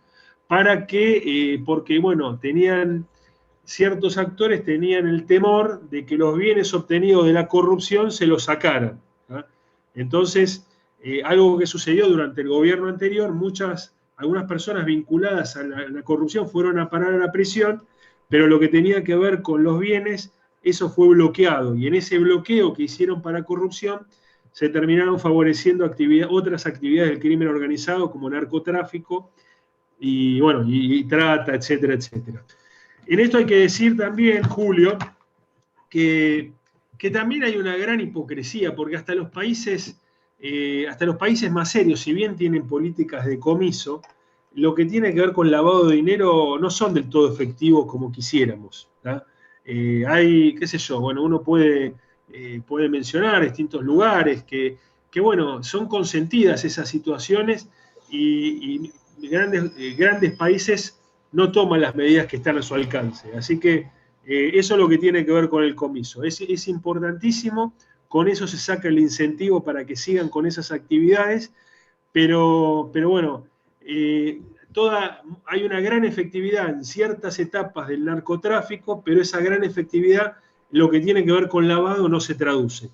porque, bueno, ciertos actores tenían el temor de que los bienes obtenidos de la corrupción se los sacaran, ¿no? Entonces, algo que sucedió durante el gobierno anterior, algunas personas vinculadas a la corrupción fueron a parar a la prisión, pero lo que tenía que ver con los bienes, eso fue bloqueado, y en ese bloqueo que hicieron para corrupción, se terminaron favoreciendo otras actividades del crimen organizado, como narcotráfico, y bueno, y trata, etcétera, etcétera. En esto hay que decir también, Julio, que también hay una gran hipocresía, porque hasta los países más serios, si bien tienen políticas de decomiso, lo que tiene que ver con lavado de dinero no son del todo efectivos como quisiéramos, ¿tá? Hay, qué sé yo, bueno, uno puede mencionar distintos lugares que, bueno, son consentidas esas situaciones, y grandes países no toman las medidas que están a su alcance. Así que eso es lo que tiene que ver con el comiso. Es importantísimo, con eso se saca el incentivo para que sigan con esas actividades, pero bueno, hay una gran efectividad en ciertas etapas del narcotráfico, pero esa gran efectividad, lo que tiene que ver con lavado, no se traduce.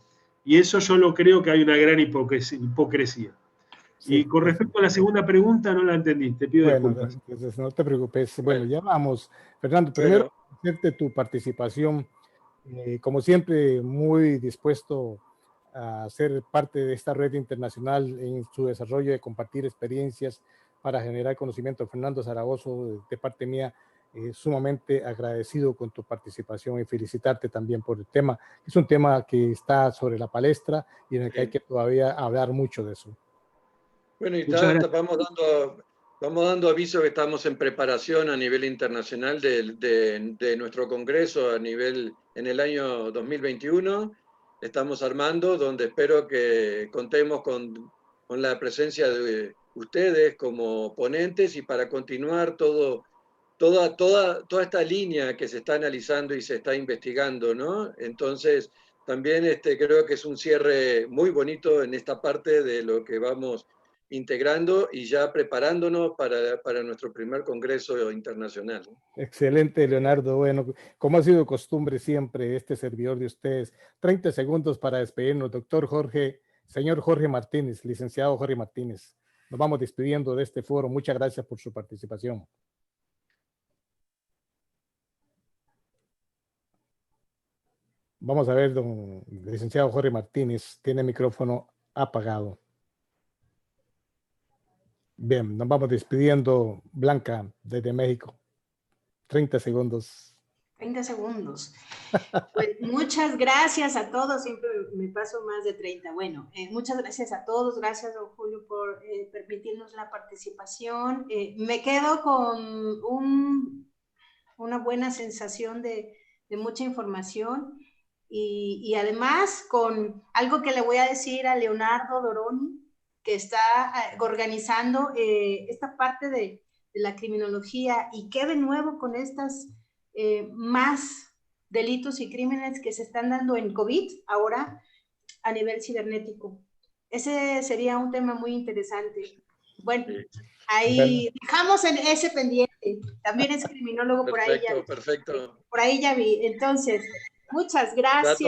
Y eso yo lo creo que hay una gran hipocresía. Sí, y con respecto a la segunda pregunta, no la entendí, te pido disculpas. Entonces, no te preocupes. Bueno, ya vamos. Fernando, primero, agradecerte tu participación. Como siempre, muy dispuesto a ser parte de esta red internacional en su desarrollo de compartir experiencias para generar conocimiento. Fernando Zaragoza, de parte mía, sumamente agradecido con tu participación y felicitarte también por el tema. Es un tema que está sobre la palestra y en el que hay que todavía hablar mucho de eso. Bueno, y vamos dando aviso que estamos en preparación a nivel internacional de nuestro congreso en el año 2021. Estamos armando, donde espero que contemos con la presencia de ustedes como ponentes, y para continuar toda esta línea que se está analizando y se está investigando, ¿no? Entonces, también creo que es un cierre muy bonito en esta parte de lo que vamos integrando y ya preparándonos para nuestro primer congreso internacional. Excelente, Leonardo. Bueno, como ha sido costumbre siempre, este servidor de ustedes, 30 segundos para despedirnos, señor Jorge Martínez, licenciado Jorge Martínez. Nos vamos despidiendo de este foro. Muchas gracias por su participación. Vamos a ver, don licenciado Jorge Martínez, tiene el micrófono apagado. Bien, nos vamos despidiendo. Blanca, desde México. 30 segundos. 30 segundos. Pues muchas gracias a todos, siempre me paso más de 30. Bueno, muchas gracias a todos, gracias don Julio por permitirnos la participación. Me quedo con una buena sensación de mucha información y además con algo que le voy a decir a Leonardo Doroni, que está organizando esta parte de la criminología y qué de nuevo con estas más delitos y crímenes que se están dando en COVID ahora a nivel cibernético. Ese sería un tema muy interesante. Bueno, ahí dejamos en ese pendiente. También es criminólogo, perfecto, perfecto. Por ahí ya vi. Entonces, muchas gracias.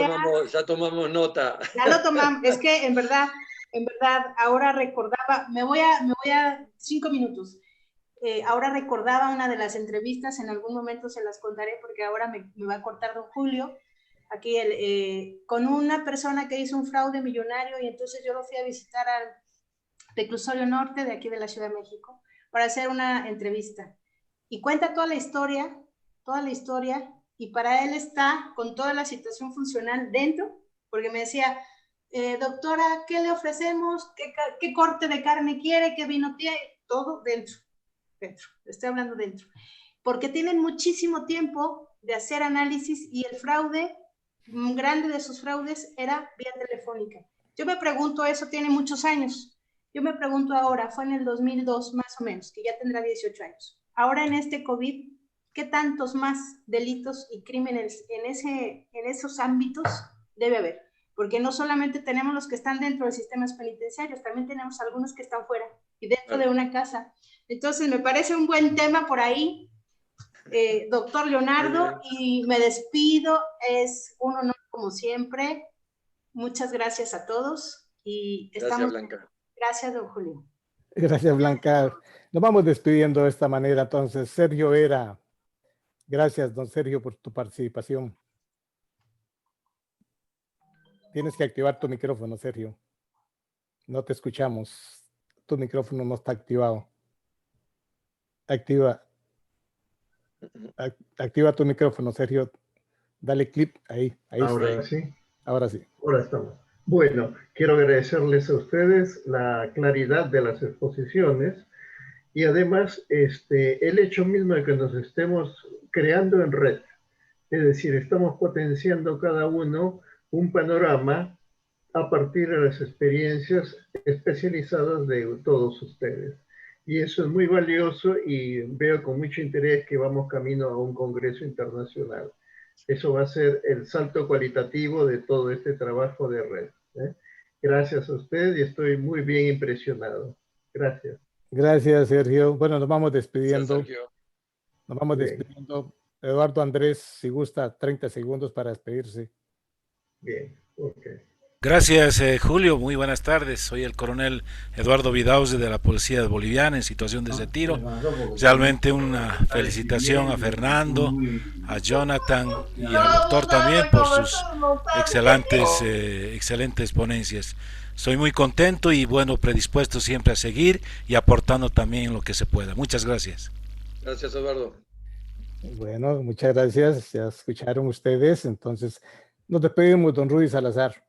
Ya tomamos nota. Ya lo tomamos. Es que en verdad, ahora recordaba, me voy a 5 minutos. Ahora recordaba una de las entrevistas, en algún momento se las contaré porque ahora me va a cortar don Julio, aquí con una persona que hizo un fraude millonario y entonces yo lo fui a visitar al Reclusorio Norte de aquí de la Ciudad de México para hacer una entrevista. Y cuenta toda la historia, y para él está con toda la situación funcional dentro, porque me decía, doctora, ¿qué le ofrecemos? ¿Qué corte de carne quiere? ¿Qué vino tiene? Todo dentro, estoy hablando dentro. Porque tienen muchísimo tiempo de hacer análisis y el fraude, un grande de sus fraudes era vía telefónica. Yo me pregunto, eso tiene muchos años. Yo me pregunto ahora, fue en el 2002 más o menos, que ya tendrá 18 años. Ahora en este COVID, ¿qué tantos más delitos y crímenes en esos ámbitos debe haber? Porque no solamente tenemos los que están dentro de sistemas penitenciarios, también tenemos algunos que están fuera y dentro de una casa. Entonces me parece un buen tema por ahí, doctor Leonardo, y me despido, es un honor como siempre. Muchas gracias a todos y gracias, Blanca. Gracias, don Julio. Gracias, Blanca. Nos vamos despidiendo de esta manera. Entonces, Sergio Vera. Gracias, don Sergio, por tu participación. Tienes que activar tu micrófono, Sergio. No te escuchamos. Tu micrófono no está activado. Activa tu micrófono, Sergio. Dale clic ahí. Ahora está. Sí. Ahora sí. Ahora estamos. Bueno, quiero agradecerles a ustedes la claridad de las exposiciones y además el hecho mismo de que nos estemos creando en red. Es decir, estamos potenciando cada uno un panorama a partir de las experiencias especializadas de todos ustedes. Y eso es muy valioso y veo con mucho interés que vamos camino a un congreso internacional. Eso va a ser el salto cualitativo de todo este trabajo de red. Gracias a usted y estoy muy bien impresionado. Gracias. Gracias, Sergio. Bueno, nos vamos despidiendo. Gracias, Sergio. Nos vamos despidiendo. Eduardo Andrés, si gusta, 30 segundos para despedirse. Bien, ok. Gracias, Julio. Muy buenas tardes. Soy el coronel Eduardo Vidauze de la Policía Boliviana en situación de retiro. Realmente una felicitación a Fernando, a Jonathan y al doctor también por sus excelentes ponencias. Soy muy contento y bueno, predispuesto siempre a seguir y aportando también lo que se pueda. Muchas gracias. Gracias, Eduardo. Bueno, muchas gracias. Ya escucharon ustedes. Entonces, nos despedimos, don Rudy Salazar.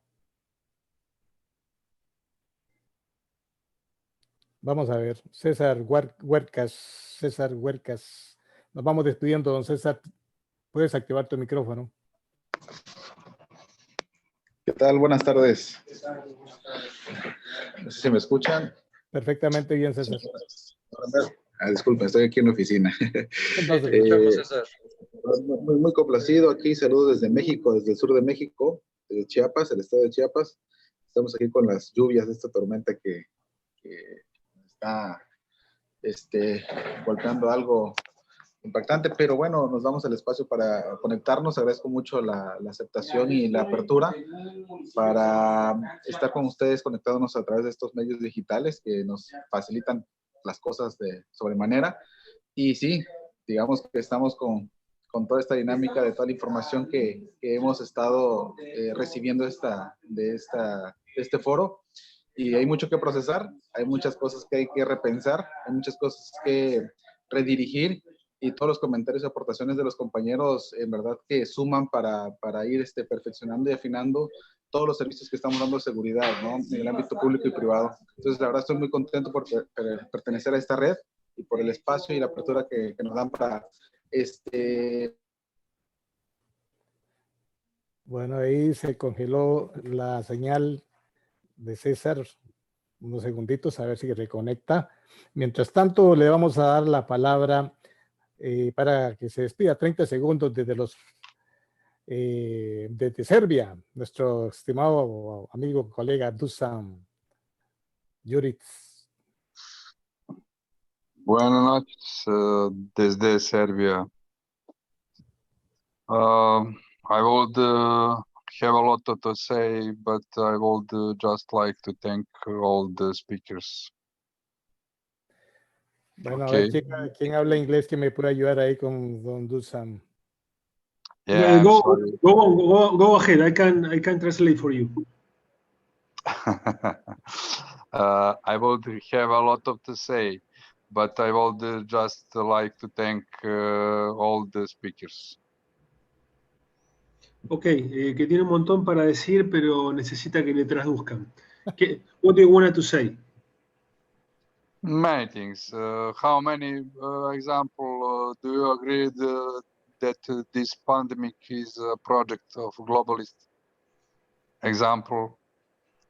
Vamos a ver, César Huercas. Nos vamos despidiendo, don César. Puedes activar tu micrófono. ¿Qué tal? Buenas tardes. No sé si me escuchan. Perfectamente bien, César. Disculpen, estoy aquí en la oficina. César. Muy complacido aquí, saludos desde México, desde el sur de México. Chiapas, el estado de Chiapas. Estamos aquí con las lluvias de esta tormenta que está golpeando algo impactante, pero bueno, nos damos el espacio para conectarnos. Agradezco mucho la aceptación y la apertura para estar con ustedes conectándonos a través de estos medios digitales que nos facilitan las cosas de sobremanera. Y sí, digamos que estamos con toda esta dinámica de toda la información que hemos estado recibiendo de este foro. Y hay mucho que procesar, hay muchas cosas que hay que repensar, hay muchas cosas que redirigir, y todos los comentarios y aportaciones de los compañeros en verdad que suman para ir perfeccionando y afinando todos los servicios que estamos dando de seguridad, ¿no? En el ámbito público y privado. Entonces, la verdad, estoy muy contento por pertenecer a esta red y por el espacio y la apertura que nos dan para Bueno, ahí se congeló la señal de César, unos segunditos a ver si reconecta. Mientras tanto, le vamos a dar la palabra para que se despida 30 segundos desde Serbia, nuestro estimado amigo, colega Dusan Juric. Buenas noches desde Serbia. I would have a lot to say, but I would just like to thank all the speakers. Bueno, Okay. a ver quién habla inglés que me puede ayudar ahí con Don Dusan. Yeah, go ahead. I can translate for you. I would have a lot to say, but I would just like to thank all the speakers. Ok, que tiene un montón para decir, pero necesita que le traduzcan. What do you want to say? Many things. How many example do you agree that this pandemic is a project of globalist? Example,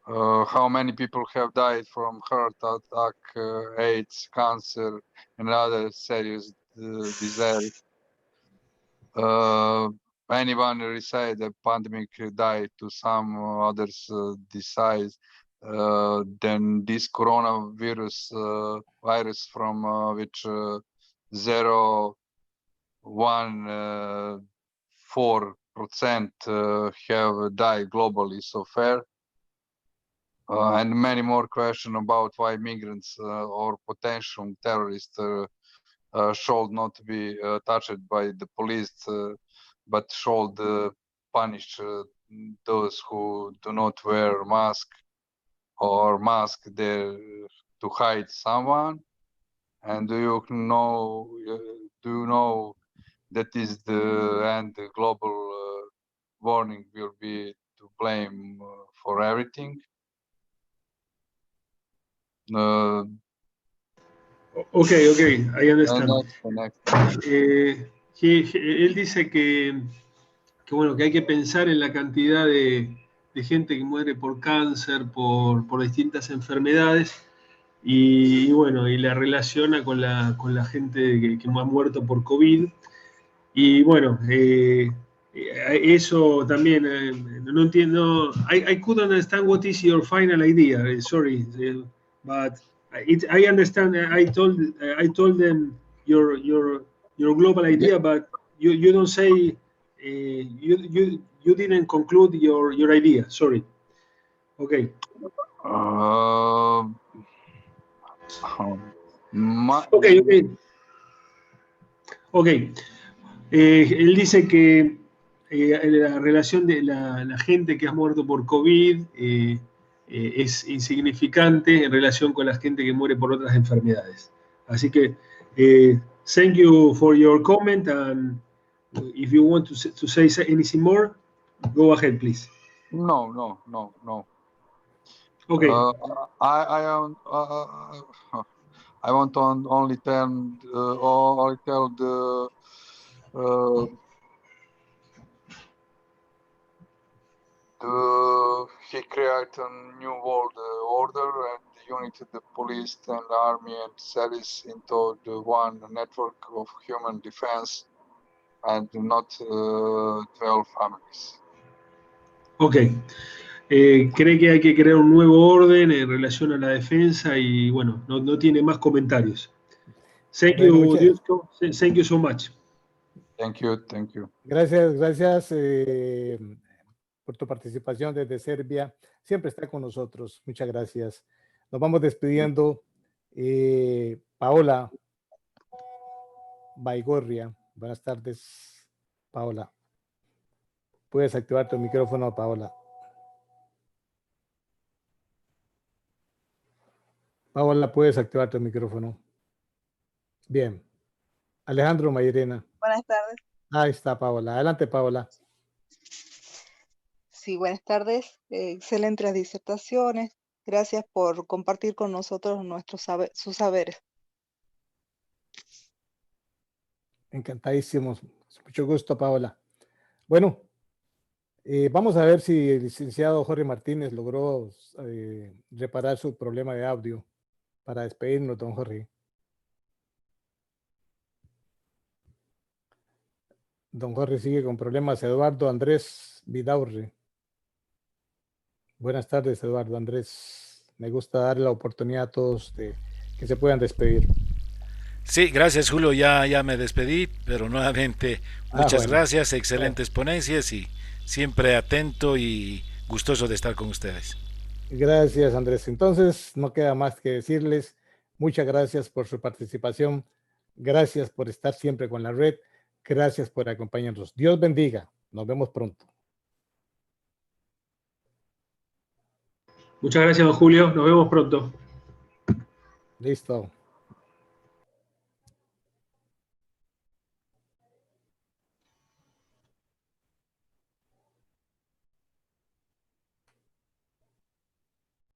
how many people have died from heart attack, AIDS, cancer, and other serious diseases? Anyone say the pandemic died to some others disease? Then this coronavirus virus from which 0.14% have died globally so far, and many more questions about why migrants or potential terrorists should not be touched by the police, but should punish those who do not wear mask or mask there to hide someone. And do you know that is the end? The global warning will be to blame for everything. Okay, I understand. Él dice que bueno, que hay que pensar en la cantidad de gente que muere por cáncer, por distintas enfermedades, y bueno, y la relaciona con la gente que ha muerto por COVID. Y bueno, eso también, no entiendo, I couldn't understand what is your final idea, sorry, but I understand, I told them your global idea, but you don't say, you didn't conclude your idea, sorry. Okay. Okay. Él dice que la relación de la gente que ha muerto por COVID es insignificante en relación con la gente que muere por otras enfermedades. Así que, thank you for your comment, and if you want to say anything more, go ahead, please. No. Okay. I want to only tell he created a new world order and united the police and the army and service into the one network of human defense and not 12 families. Ok. Cree que hay que crear un nuevo orden en relación a la defensa y bueno, no tiene más comentarios. Thank you, Dusko. Thank you so much. Thank you, thank you. Gracias por tu participación desde Serbia. Siempre está con nosotros. Muchas gracias. Nos vamos despidiendo. Paola Baigorria. Buenas tardes, Paola. Puedes activar tu micrófono, Paola. Paola, puedes activar tu micrófono. Bien. Alejandro Mairena. Buenas tardes. Ahí está, Paola. Adelante, Paola. Sí, buenas tardes. Excelentes disertaciones. Gracias por compartir con nosotros sus saberes. Encantadísimos. Mucho gusto, Paola. Bueno, vamos a ver si el licenciado Jorge Martínez logró reparar su problema de audio para despedirnos, don Jorge. Don Jorge sigue con problemas. Eduardo Andrés Vidaurre. Buenas tardes, Eduardo Andrés. Me gusta dar la oportunidad a todos de que se puedan despedir. Sí, gracias, Julio. Ya me despedí, pero nuevamente muchas gracias. Excelentes ponencias y siempre atento y gustoso de estar con ustedes. Gracias, Andrés. Entonces, no queda más que decirles muchas gracias por su participación. Gracias por estar siempre con la red. Gracias por acompañarnos. Dios bendiga. Nos vemos pronto. Muchas gracias, don Julio. Nos vemos pronto. Listo.